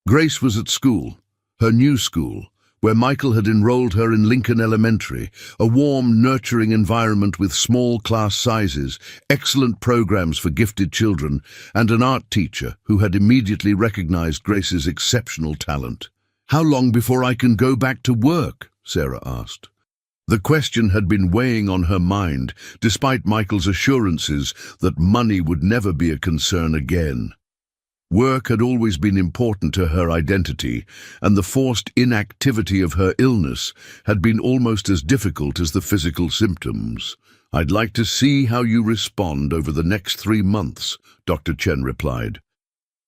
Grace was at school, her new school, where Michael had enrolled her in Lincoln Elementary, a warm, nurturing environment with small class sizes, excellent programs for gifted children, and an art teacher who had immediately recognized Grace's exceptional talent. "How long before I can go back to work?" Sarah asked. The question had been weighing on her mind, despite Michael's assurances that money would never be a concern again. Work had always been important to her identity, and the forced inactivity of her illness had been almost as difficult as the physical symptoms. "I'd like to see how you respond over the next 3 months," Dr. Chen replied.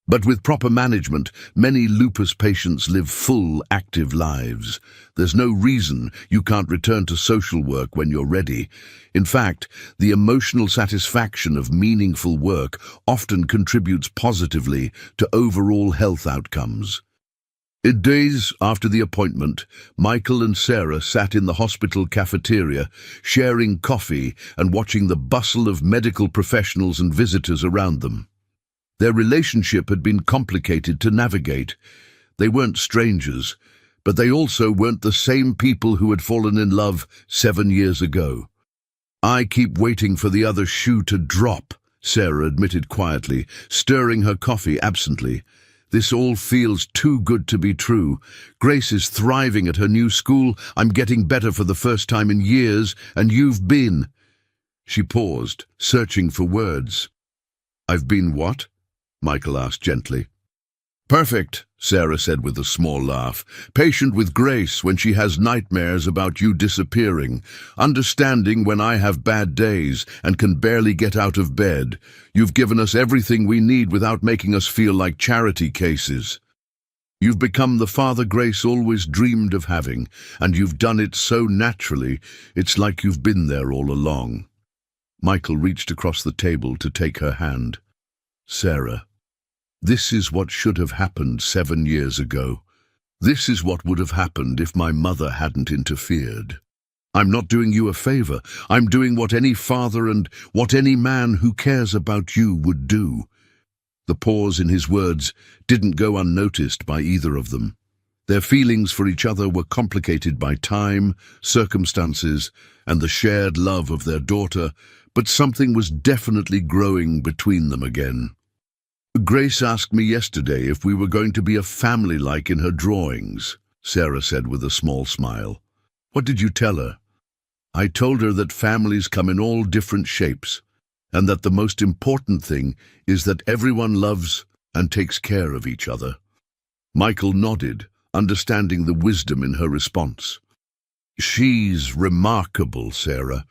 "But with proper management, many lupus patients live full, active lives. There's no reason you can't return to social work when you're ready. In fact, the emotional satisfaction of meaningful work often contributes positively to overall health outcomes." Days after the appointment, Michael and Sarah sat in the hospital cafeteria, sharing coffee and watching the bustle of medical professionals and visitors around them. Their relationship had been complicated to navigate. They weren't strangers, but they also weren't the same people who had fallen in love 7 years ago. "I keep waiting for the other shoe to drop," Sarah admitted quietly, stirring her coffee absently. "This all feels too good to be true. Grace is thriving at her new school. I'm getting better for the first time in years, and you've been—" She paused, searching for words. "I've been what?" Michael asked gently. "Perfect," Sarah said with a small laugh. "Patient with Grace when she has nightmares about you disappearing. Understanding when I have bad days and can barely get out of bed. You've given us everything we need without making us feel like charity cases. You've become the father Grace always dreamed of having, and you've done it so naturally, it's like you've been there all along." Michael reached across the table to take her hand. "Sarah, this is what should have happened 7 years ago. This is what would have happened if my mother hadn't interfered. I'm not doing you a favor. I'm doing what any father and what any man who cares about you would do." The pause in his words didn't go unnoticed by either of them. Their feelings for each other were complicated by time, circumstances, and the shared love of their daughter, but something was definitely growing between them again. "Grace asked me yesterday if we were going to be a family like in her drawings," Sarah said with a small smile. "What did you tell her?" "I told her that families come in all different shapes, and that the most important thing is that everyone loves and takes care of each other." Michael nodded, understanding the wisdom in her response. "She's remarkable, Sarah.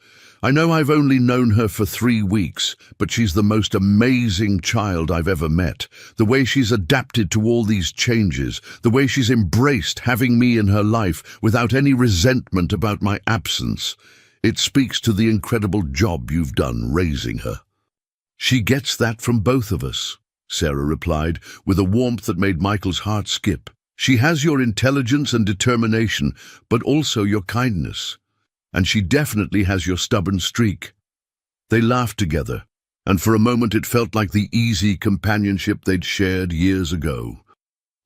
I know I've only known her for 3 weeks, but she's the most amazing child I've ever met. The way she's adapted to all these changes, the way she's embraced having me in her life without any resentment about my absence. It speaks to the incredible job you've done raising her." "She gets that from both of us," Sarah replied, with a warmth that made Michael's heart skip. "She has your intelligence and determination, but also your kindness. And she definitely has your stubborn streak." They laughed together, and for a moment it felt like the easy companionship they'd shared years ago.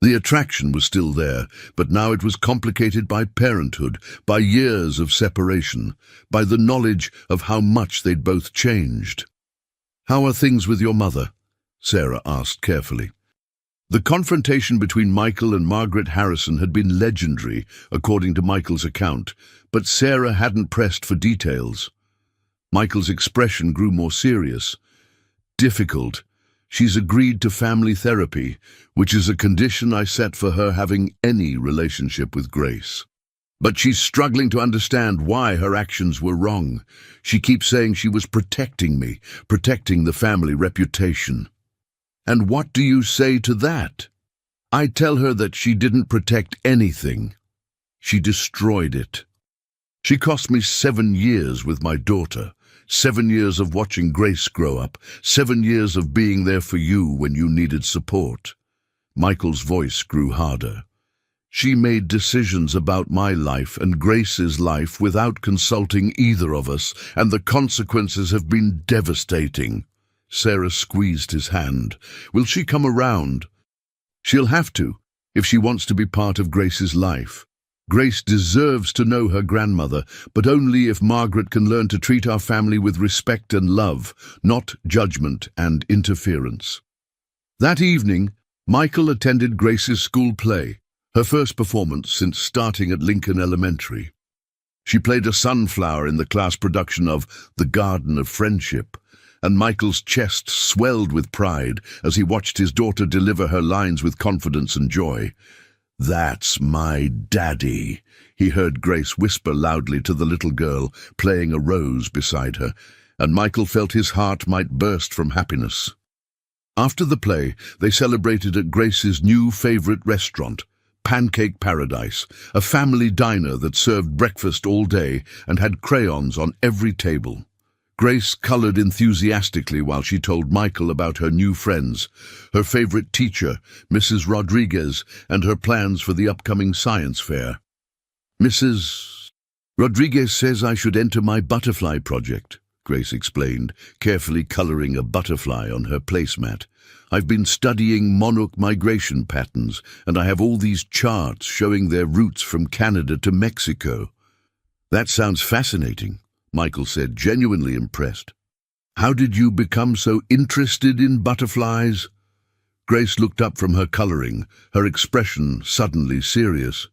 The attraction was still there, but now it was complicated by parenthood, by years of separation, by the knowledge of how much they'd both changed. "How are things with your mother?" Sarah asked carefully. The confrontation between Michael and Margaret Harrison had been legendary, according to Michael's account, but Sarah hadn't pressed for details. Michael's expression grew more serious. "Difficult. She's agreed to family therapy, which is a condition I set for her having any relationship with Grace. But she's struggling to understand why her actions were wrong. She keeps saying she was protecting me, protecting the family reputation. And what do you say to that? I tell her that she didn't protect anything. She destroyed it. She cost me 7 years with my daughter, 7 years of watching Grace grow up, 7 years of being there for you when you needed support. Michael's voice grew harder. She made decisions about my life and Grace's life without consulting either of us, and the consequences have been devastating. Sarah squeezed his hand. Will she come around? She'll have to, if she wants to be part of Grace's life. Grace deserves to know her grandmother, but only if Margaret can learn to treat our family with respect and love, not judgment and interference. That evening, Michael attended Grace's school play, her first performance since starting at Lincoln Elementary. She played a sunflower in the class production of The Garden of Friendship, and Michael's chest swelled with pride as he watched his daughter deliver her lines with confidence and joy. "That's my daddy," he heard Grace whisper loudly to the little girl, playing a rose beside her, and Michael felt his heart might burst from happiness. After the play, they celebrated at Grace's new favorite restaurant, Pancake Paradise, a family diner that served breakfast all day and had crayons on every table. Grace colored enthusiastically while she told Michael about her new friends, her favorite teacher, Mrs. Rodriguez, and her plans for the upcoming science fair. "Mrs. Rodriguez says I should enter my butterfly project," Grace explained, carefully coloring a butterfly on her placemat. "I've been studying monarch migration patterns, and I have all these charts showing their routes from Canada to Mexico." "That sounds fascinating," Michael said, genuinely impressed. "How did you become so interested in butterflies?" Grace looked up from her coloring, her expression suddenly serious.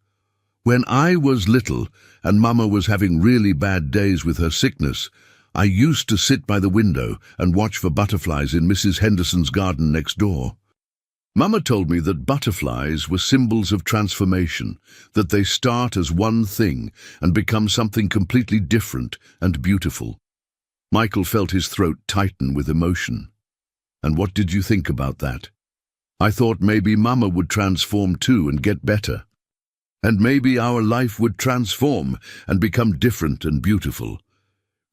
"When I was little, and Mama was having really bad days with her sickness, I used to sit by the window and watch for butterflies in Mrs. Henderson's garden next door. Mama told me that butterflies were symbols of transformation, that they start as one thing and become something completely different and beautiful." Michael felt his throat tighten with emotion. "And what did you think about that?" "I thought maybe Mama would transform too and get better. And maybe our life would transform and become different and beautiful."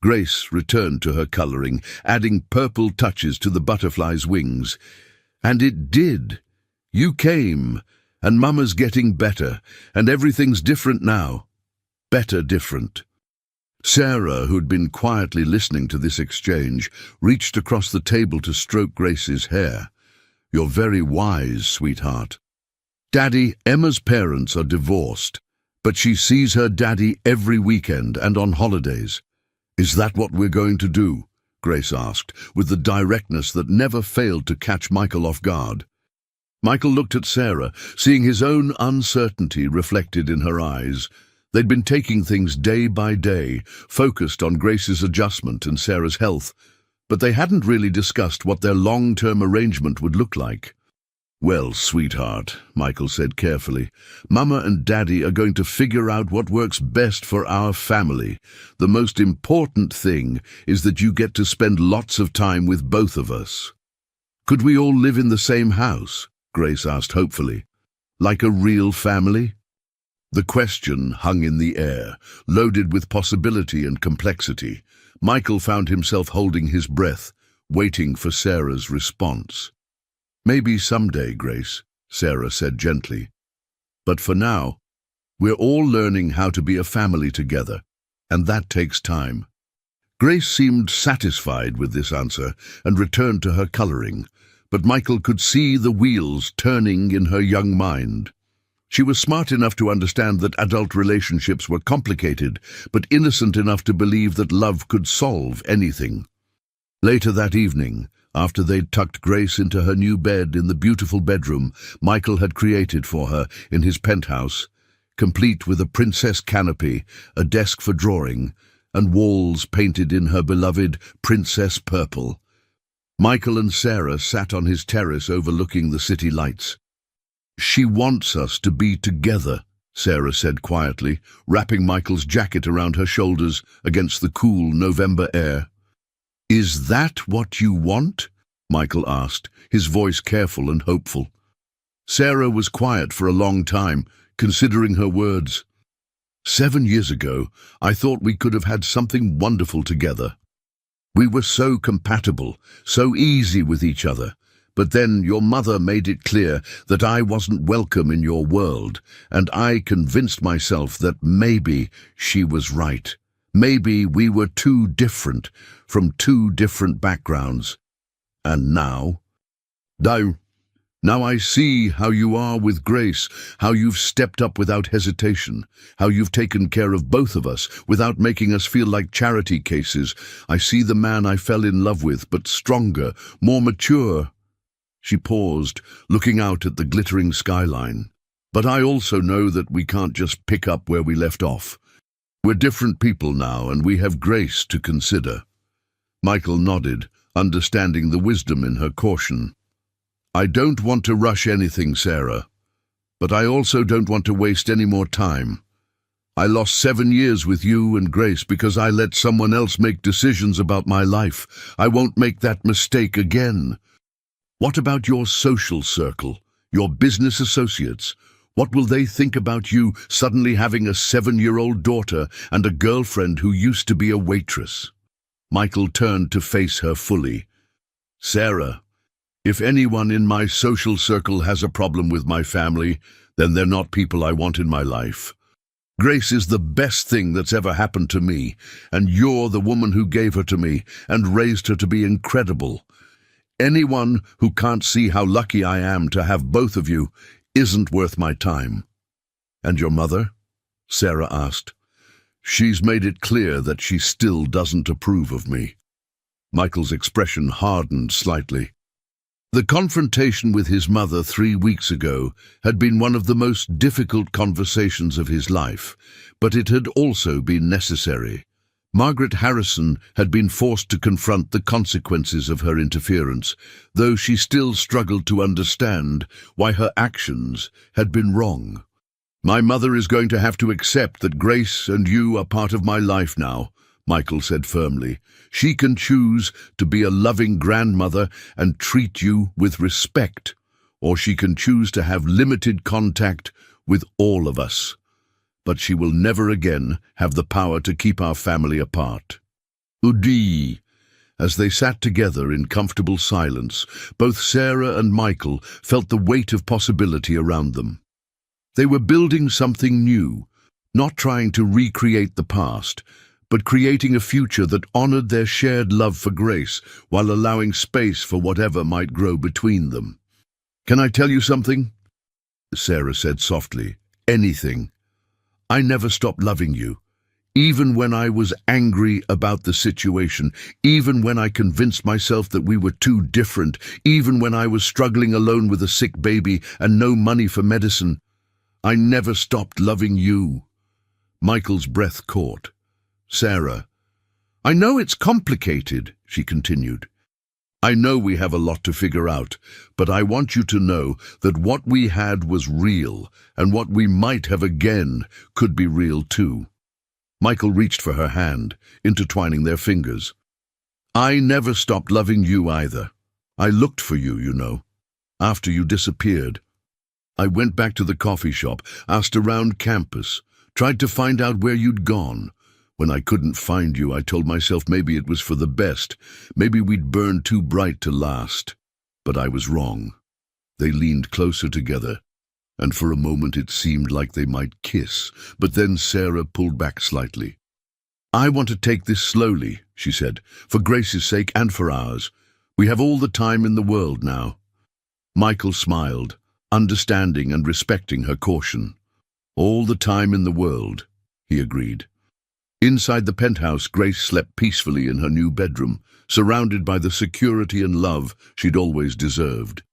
Grace returned to her coloring, adding purple touches to the butterfly's wings. "And it did. You came, and Mama's getting better, and everything's different now. Better different." Sarah, who'd been quietly listening to this exchange, reached across the table to stroke Grace's hair. "You're very wise, sweetheart. Daddy, Emma's parents are divorced, but she sees her daddy every weekend and on holidays. Is that what we're going to do?" Grace asked, with the directness that never failed to catch Michael off guard. Michael looked at Sarah, seeing his own uncertainty reflected in her eyes. They'd been taking things day by day, focused on Grace's adjustment and Sarah's health, but they hadn't really discussed what their long-term arrangement would look like. "Well, sweetheart," Michael said carefully, "Mama and Daddy are going to figure out what works best for our family. The most important thing is that you get to spend lots of time with both of us." "Could we all live in the same house?" Grace asked hopefully. "Like a real family?" The question hung in the air, loaded with possibility and complexity. Michael found himself holding his breath, waiting for Sarah's response. "Maybe someday, Grace," Sarah said gently. "But for now, we're all learning how to be a family together, and that takes time." Grace seemed satisfied with this answer and returned to her coloring, but Michael could see the wheels turning in her young mind. She was smart enough to understand that adult relationships were complicated, but innocent enough to believe that love could solve anything. Later that evening, after they'd tucked Grace into her new bed in the beautiful bedroom Michael had created for her in his penthouse, complete with a princess canopy, a desk for drawing, and walls painted in her beloved princess purple, Michael and Sarah sat on his terrace overlooking the city lights. "She wants us to be together," Sarah said quietly, wrapping Michael's jacket around her shoulders against the cool November air. "Is that what you want?" Michael asked, his voice careful and hopeful. Sarah was quiet for a long time, considering her words. 7 years ago, I thought we could have had something wonderful together. We were so compatible, so easy with each other. But then your mother made it clear that I wasn't welcome in your world, and I convinced myself that maybe she was right. Maybe we were too different, from two different backgrounds. And now I see how you are with Grace, how you've stepped up without hesitation, how you've taken care of both of us without making us feel like charity cases. I see the man I fell in love with, but stronger, more mature." She paused, looking out at the glittering skyline. "But I also know that we can't just pick up where we left off. We're different people now, and we have Grace to consider." Michael nodded, understanding the wisdom in her caution. "I don't want to rush anything, Sarah, but I also don't want to waste any more time. I lost 7 years with you and Grace because I let someone else make decisions about my life. I won't make that mistake again. What about your social circle, your business associates? What will they think about you suddenly having a 7-year-old daughter and a girlfriend who used to be a waitress?" Michael turned to face her fully. "Sarah, if anyone in my social circle has a problem with my family, then they're not people I want in my life. Grace is the best thing that's ever happened to me, and you're the woman who gave her to me and raised her to be incredible. Anyone who can't see how lucky I am to have both of you isn't worth my time." "And your mother?" Sarah asked. "She's made it clear that she still doesn't approve of me." Michael's expression hardened slightly. The confrontation with his mother 3 weeks ago had been one of the most difficult conversations of his life, but it had also been necessary. Margaret Harrison had been forced to confront the consequences of her interference, though she still struggled to understand why her actions had been wrong. "My mother is going to have to accept that Grace and you are part of my life now," Michael said firmly. "She can choose to be a loving grandmother and treat you with respect, or she can choose to have limited contact with all of us. But she will never again have the power to keep our family apart." Udi. As they sat together in comfortable silence, both Sarah and Michael felt the weight of possibility around them. They were building something new, not trying to recreate the past, but creating a future that honored their shared love for Grace while allowing space for whatever might grow between them. "Can I tell you something?" Sarah said softly. "Anything. I never stopped loving you, even when I was angry about the situation, even when I convinced myself that we were too different, even when I was struggling alone with a sick baby and no money for medicine. I never stopped loving you." Michael's breath caught. "Sarah, I know it's complicated," she continued. "I know we have a lot to figure out, but I want you to know that what we had was real, and what we might have again could be real too." Michael reached for her hand, intertwining their fingers. "I never stopped loving you either. I looked for you, you know, after you disappeared. I went back to the coffee shop, asked around campus, tried to find out where you'd gone. When I couldn't find you, I told myself maybe it was for the best. Maybe we'd burned too bright to last. But I was wrong." They leaned closer together, and for a moment it seemed like they might kiss, but then Sarah pulled back slightly. "I want to take this slowly," she said, "for Grace's sake and for ours. We have all the time in the world now." Michael smiled, understanding and respecting her caution. "All the time in the world," he agreed. Inside the penthouse, Grace slept peacefully in her new bedroom, surrounded by the security and love she'd always deserved.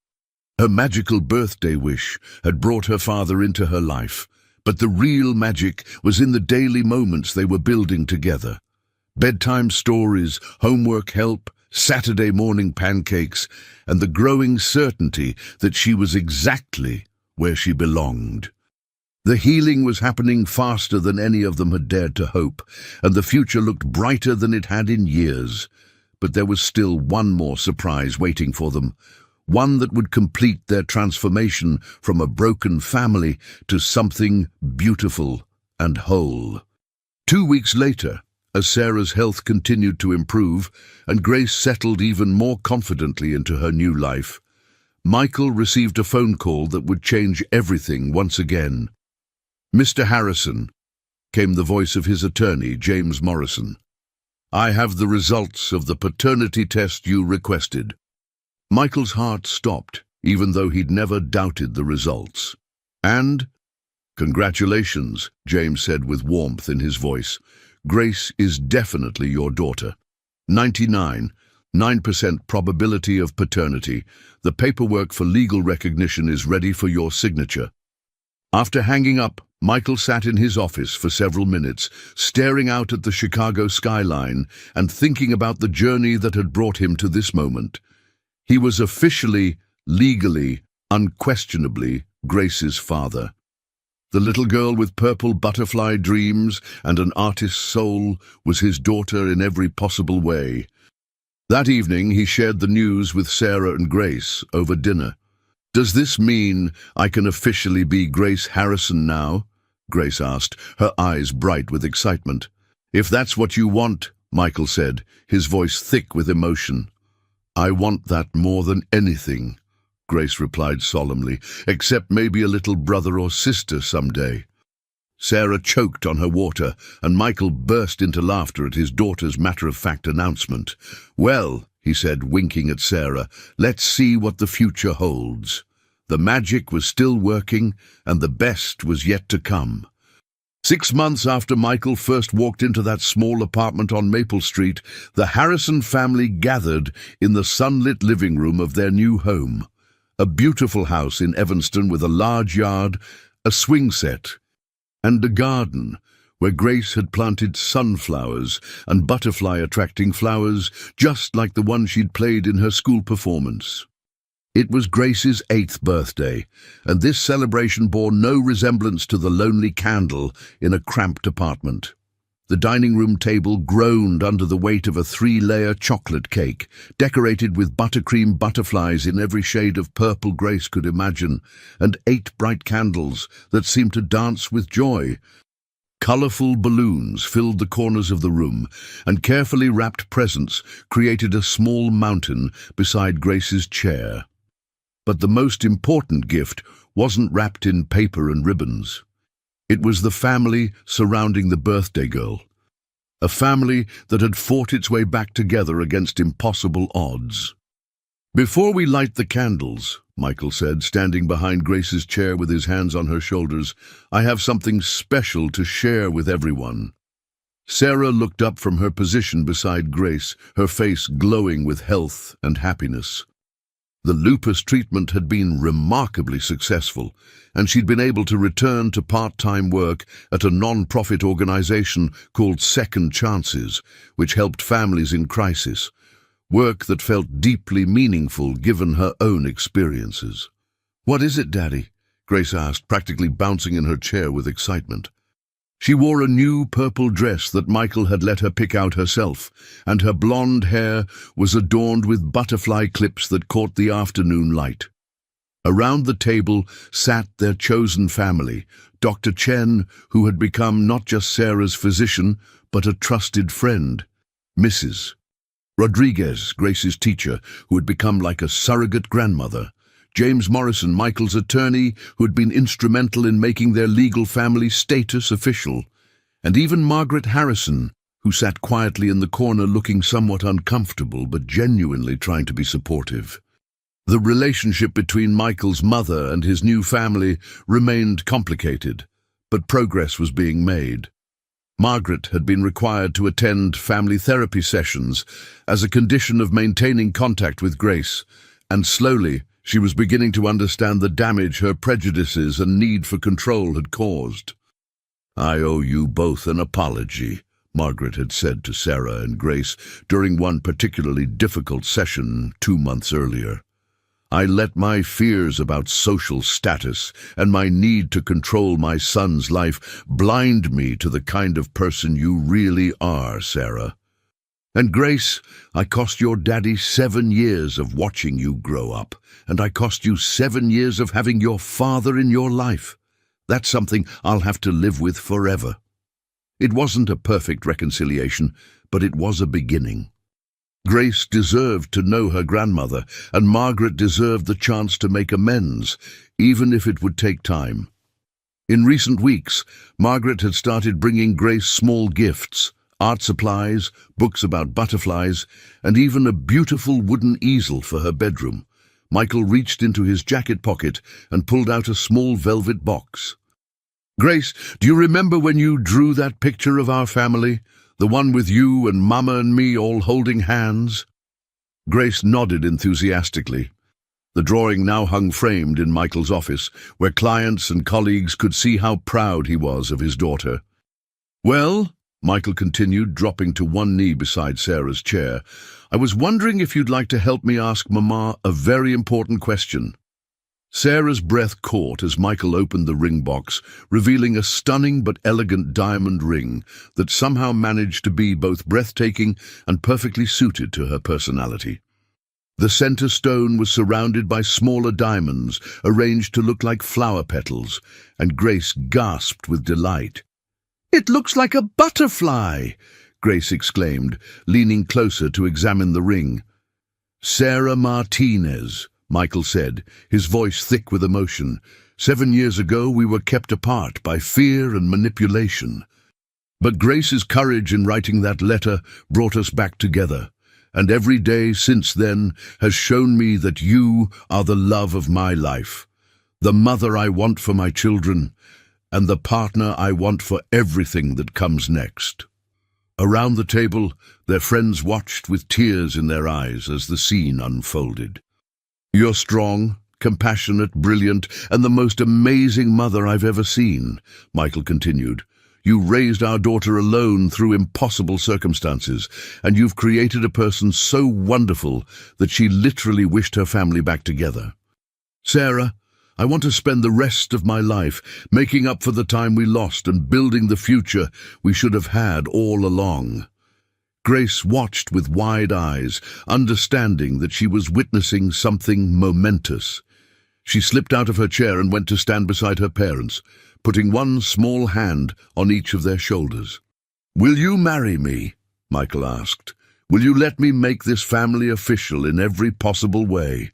Her magical birthday wish had brought her father into her life, but the real magic was in the daily moments they were building together. Bedtime stories, homework help, Saturday morning pancakes, and the growing certainty that she was exactly where she belonged. The healing was happening faster than any of them had dared to hope, and the future looked brighter than it had in years. But there was still one more surprise waiting for them, one that would complete their transformation from a broken family to something beautiful and whole. 2 weeks later, as Sarah's health continued to improve and Grace settled even more confidently into her new life, Michael received a phone call that would change everything once again. "Mr. Harrison," came the voice of his attorney, James Morrison. "I have the results of the paternity test you requested." Michael's heart stopped, even though he'd never doubted the results. "And? Congratulations," James said with warmth in his voice. "Grace is definitely your daughter. 99.9% probability of paternity. The paperwork for legal recognition is ready for your signature." After hanging up, Michael sat in his office for several minutes, staring out at the Chicago skyline and thinking about the journey that had brought him to this moment. He was officially, legally, unquestionably Grace's father. The little girl with purple butterfly dreams and an artist's soul was his daughter in every possible way. That evening he shared the news with Sarah and Grace over dinner. "Does this mean I can officially be Grace Harrison now?" Grace asked, her eyes bright with excitement. "If that's what you want," Michael said, his voice thick with emotion. "I want that more than anything," Grace replied solemnly, "except maybe a little brother or sister someday." Sarah choked on her water, and Michael burst into laughter at his daughter's matter-of-fact announcement. "Well," he said, winking at Sarah, "let's see what the future holds." The magic was still working, and the best was yet to come. 6 months after Michael first walked into that small apartment on Maple Street, the Harrison family gathered in the sunlit living room of their new home. A beautiful house in Evanston with a large yard, a swing set, and a garden where Grace had planted sunflowers and butterfly-attracting flowers just like the one she'd played in her school performance. It was Grace's 8th birthday, and this celebration bore no resemblance to the lonely candle in a cramped apartment. The dining room table groaned under the weight of a 3-layer chocolate cake, decorated with buttercream butterflies in every shade of purple Grace could imagine, and 8 bright candles that seemed to dance with joy. Colorful balloons filled the corners of the room, and carefully wrapped presents created a small mountain beside Grace's chair. But the most important gift wasn't wrapped in paper and ribbons. It was the family surrounding the birthday girl. A family that had fought its way back together against impossible odds. "Before we light the candles," Michael said, standing behind Grace's chair with his hands on her shoulders, "I have something special to share with everyone." Sarah looked up from her position beside Grace, her face glowing with health and happiness. The lupus treatment had been remarkably successful, and she'd been able to return to part-time work at a non-profit organization called Second Chances, which helped families in crisis, work that felt deeply meaningful given her own experiences. "What is it, Daddy?" Grace asked, practically bouncing in her chair with excitement. She wore a new purple dress that Michael had let her pick out herself, and her blonde hair was adorned with butterfly clips that caught the afternoon light. Around the table sat their chosen family, Dr. Chen, who had become not just Sarah's physician, but a trusted friend, Mrs. Rodriguez, Grace's teacher, who had become like a surrogate grandmother, James Morrison, Michael's attorney, who had been instrumental in making their legal family status official, and even Margaret Harrison, who sat quietly in the corner looking somewhat uncomfortable but genuinely trying to be supportive. The relationship between Michael's mother and his new family remained complicated, but progress was being made. Margaret had been required to attend family therapy sessions as a condition of maintaining contact with Grace, and slowly she was beginning to understand the damage her prejudices and need for control had caused. "I owe you both an apology," Margaret had said to Sarah and Grace during one particularly difficult session 2 months earlier. I let my fears about social status and my need to control my son's life blind me to the kind of person you really are, Sarah. And Grace, I cost your daddy 7 years of watching you grow up, and I cost you 7 years of having your father in your life. That's something I'll have to live with forever. It wasn't a perfect reconciliation, but it was a beginning. Grace deserved to know her grandmother, and Margaret deserved the chance to make amends, even if it would take time. In recent weeks, Margaret had started bringing Grace small gifts, art supplies, books about butterflies, and even a beautiful wooden easel for her bedroom. Michael reached into his jacket pocket and pulled out a small velvet box. "Grace, do you remember when you drew that picture of our family? The one with you and Mama and me all holding hands?" Grace nodded enthusiastically. The drawing now hung framed in Michael's office, where clients and colleagues could see how proud he was of his daughter. "Well," Michael continued, dropping to one knee beside Sarah's chair, "I was wondering if you'd like to help me ask Mama a very important question." Sarah's breath caught as Michael opened the ring box, revealing a stunning but elegant diamond ring that somehow managed to be both breathtaking and perfectly suited to her personality. The center stone was surrounded by smaller diamonds, arranged to look like flower petals, and Grace gasped with delight. "It looks like a butterfly!" Grace exclaimed, leaning closer to examine the ring. "Sarah Martinez," Michael said, his voice thick with emotion. "7 years ago we were kept apart by fear and manipulation. But Grace's courage in writing that letter brought us back together, and every day since then has shown me that you are the love of my life, the mother I want for my children, and the partner I want for everything that comes next." Around the table, their friends watched with tears in their eyes as the scene unfolded. "You're strong, compassionate, brilliant, and the most amazing mother I've ever seen," Michael continued. "You raised our daughter alone through impossible circumstances, and you've created a person so wonderful that she literally wished her family back together. Sarah, I want to spend the rest of my life making up for the time we lost and building the future we should have had all along." Grace watched with wide eyes, understanding that she was witnessing something momentous. She slipped out of her chair and went to stand beside her parents, putting one small hand on each of their shoulders. "Will you marry me?" Michael asked. "Will you let me make this family official in every possible way?"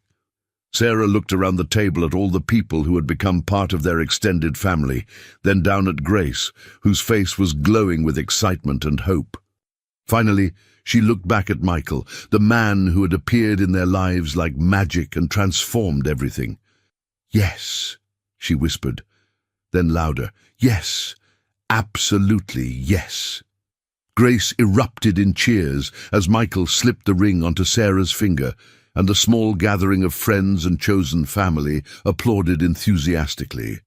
Sarah looked around the table at all the people who had become part of their extended family, then down at Grace, whose face was glowing with excitement and hope. Finally, she looked back at Michael, the man who had appeared in their lives like magic and transformed everything. "Yes," she whispered. Then louder, "Yes, absolutely yes." Grace erupted in cheers as Michael slipped the ring onto Sarah's finger, and the small gathering of friends and chosen family applauded enthusiastically.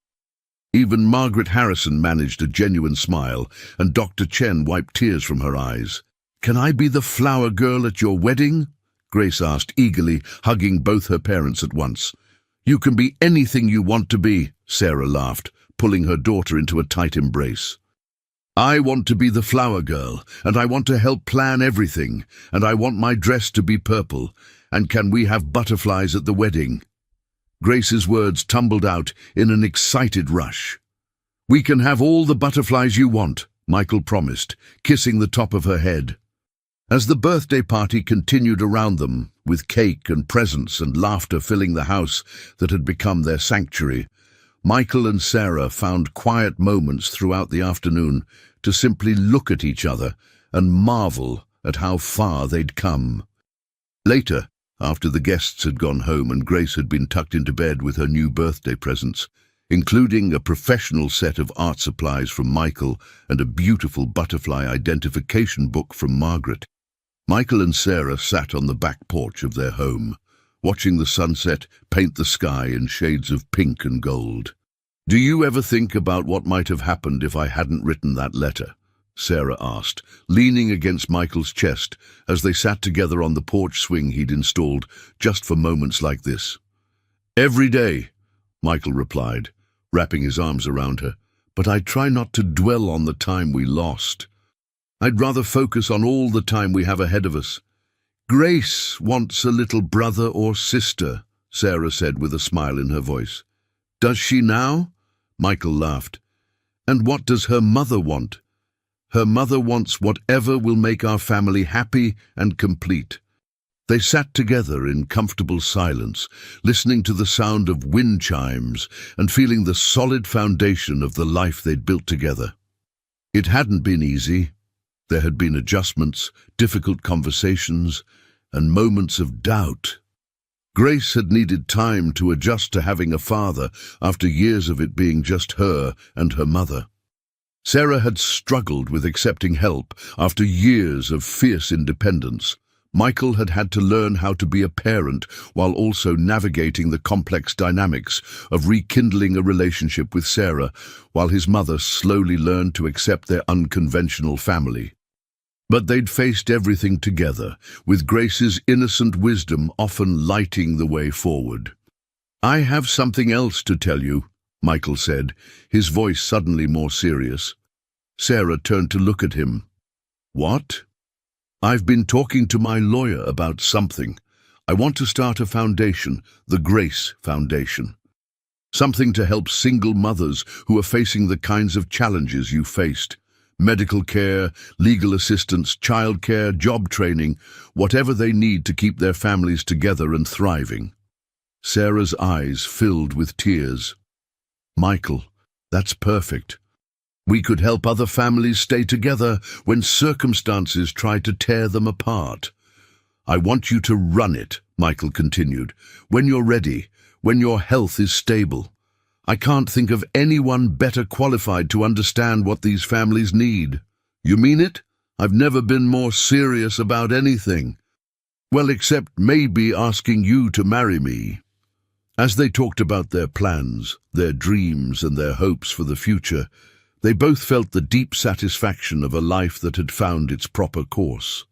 Even Margaret Harrison managed a genuine smile, and Dr. Chen wiped tears from her eyes. "Can I be the flower girl at your wedding?" Grace asked eagerly, hugging both her parents at once. "You can be anything you want to be," Sarah laughed, pulling her daughter into a tight embrace. "I want to be the flower girl, and I want to help plan everything, and I want my dress to be purple, and can we have butterflies at the wedding?" Grace's words tumbled out in an excited rush. "We can have all the butterflies you want," Michael promised, kissing the top of her head. As the birthday party continued around them, with cake and presents and laughter filling the house that had become their sanctuary, Michael and Sarah found quiet moments throughout the afternoon to simply look at each other and marvel at how far they'd come. Later, after the guests had gone home and Grace had been tucked into bed with her new birthday presents, including a professional set of art supplies from Michael and a beautiful butterfly identification book from Margaret, Michael and Sarah sat on the back porch of their home, watching the sunset paint the sky in shades of pink and gold. "Do you ever think about what might have happened if I hadn't written that letter?" Sarah asked, leaning against Michael's chest as they sat together on the porch swing he'd installed just for moments like this. "Every day," Michael replied, wrapping his arms around her, "but I try not to dwell on the time we lost. I'd rather focus on all the time we have ahead of us." "Grace wants a little brother or sister," Sarah said with a smile in her voice. "Does she now?" Michael laughed. "And what does her mother want?" "Her mother wants whatever will make our family happy and complete." They sat together in comfortable silence, listening to the sound of wind chimes and feeling the solid foundation of the life they'd built together. It hadn't been easy. There had been adjustments, difficult conversations, and moments of doubt. Grace had needed time to adjust to having a father after years of it being just her and her mother. Sarah had struggled with accepting help after years of fierce independence. Michael had had to learn how to be a parent while also navigating the complex dynamics of rekindling a relationship with Sarah, while his mother slowly learned to accept their unconventional family. But they'd faced everything together, with Grace's innocent wisdom often lighting the way forward. "I have something else to tell you," Michael said, his voice suddenly more serious. Sarah turned to look at him. "What?" "I've been talking to my lawyer about something. I want to start a foundation, the Grace Foundation. Something to help single mothers who are facing the kinds of challenges you faced. Medical care, legal assistance, childcare, job training, whatever they need to keep their families together and thriving." Sarah's eyes filled with tears. "Michael, that's perfect. We could help other families stay together when circumstances try to tear them apart. I want you to run it," Michael continued, "when you're ready, when your health is stable. I can't think of anyone better qualified to understand what these families need." "You mean it? I've never been more serious about anything. Well, except maybe asking you to marry me." As they talked about their plans, their dreams, and their hopes for the future, they both felt the deep satisfaction of a life that had found its proper course.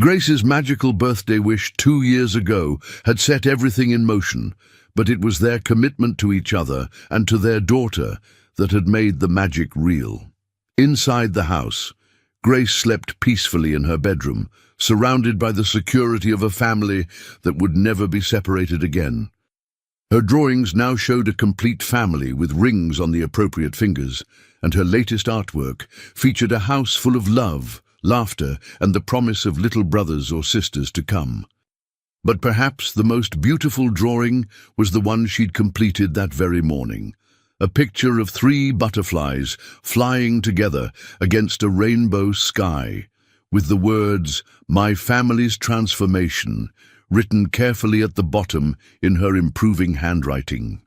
Grace's magical birthday wish 2 years ago had set everything in motion, but it was their commitment to each other and to their daughter that had made the magic real. Inside the house, Grace slept peacefully in her bedroom, surrounded by the security of a family that would never be separated again. Her drawings now showed a complete family with rings on the appropriate fingers, and her latest artwork featured a house full of love, laughter, and the promise of little brothers or sisters to come. But perhaps the most beautiful drawing was the one she'd completed that very morning, a picture of 3 butterflies flying together against a rainbow sky, with the words, "My family's transformation," written carefully at the bottom in her improving handwriting.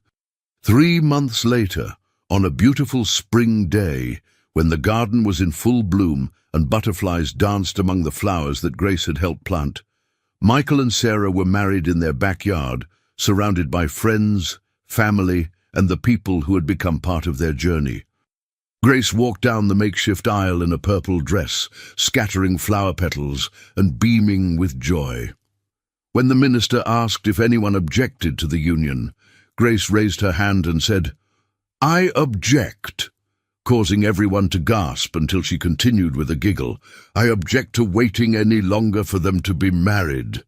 3 months later, on a beautiful spring day, when the garden was in full bloom and butterflies danced among the flowers that Grace had helped plant, Michael and Sarah were married in their backyard, surrounded by friends, family, and the people who had become part of their journey. Grace walked down the makeshift aisle in a purple dress, scattering flower petals and beaming with joy. When the minister asked if anyone objected to the union, Grace raised her hand and said, "I object," causing everyone to gasp until she continued with a giggle, "I object to waiting any longer for them to be married."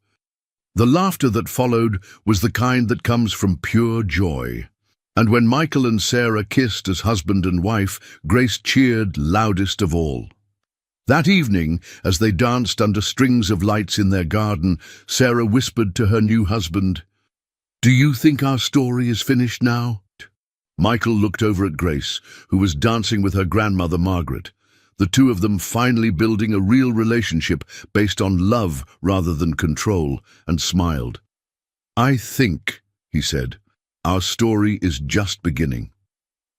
The laughter that followed was the kind that comes from pure joy. And when Michael and Sarah kissed as husband and wife, Grace cheered loudest of all. That evening, as they danced under strings of lights in their garden, Sarah whispered to her new husband, "Do you think our story is finished now?" Michael looked over at Grace, who was dancing with her grandmother Margaret, the two of them finally building a real relationship based on love rather than control, and smiled. "I think," he said, "our story is just beginning."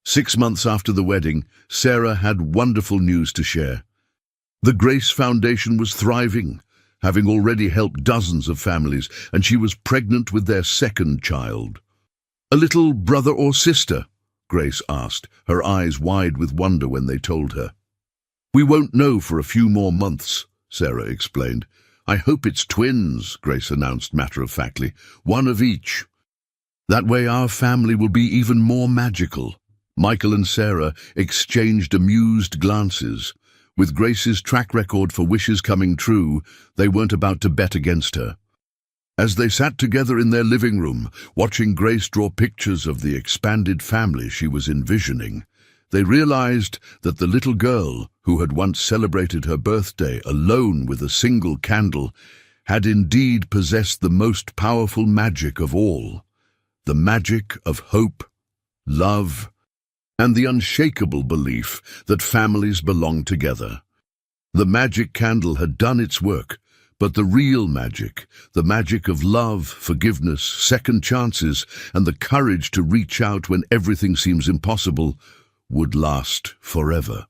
6 months after the wedding, Sarah had wonderful news to share. The Grace Foundation was thriving, having already helped dozens of families, and she was pregnant with their 2nd child. "A little brother or sister?" Grace asked, her eyes wide with wonder when they told her. "We won't know for a few more months," Sarah explained. "I hope it's twins," Grace announced matter-of-factly. "One of each. That way our family will be even more magical." Michael and Sarah exchanged amused glances. With Grace's track record for wishes coming true, they weren't about to bet against her. As they sat together in their living room, watching Grace draw pictures of the expanded family she was envisioning, they realized that the little girl, who had once celebrated her birthday alone with a single candle, had indeed possessed the most powerful magic of all, the magic of hope, love, and the unshakable belief that families belong together. The magic candle had done its work, but the real magic, the magic of love, forgiveness, second chances, and the courage to reach out when everything seems impossible, would last forever.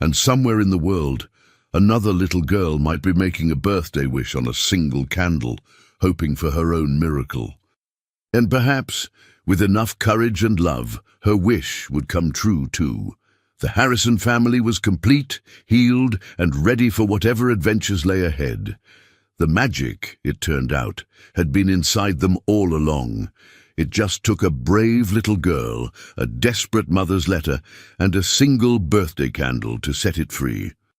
And somewhere in the world, another little girl might be making a birthday wish on a single candle, hoping for her own miracle. And perhaps, with enough courage and love, her wish would come true too. The Harrison family was complete, healed, and ready for whatever adventures lay ahead. The magic, it turned out, had been inside them all along. It just took a brave little girl, a desperate mother's letter, and a single birthday candle to set it free.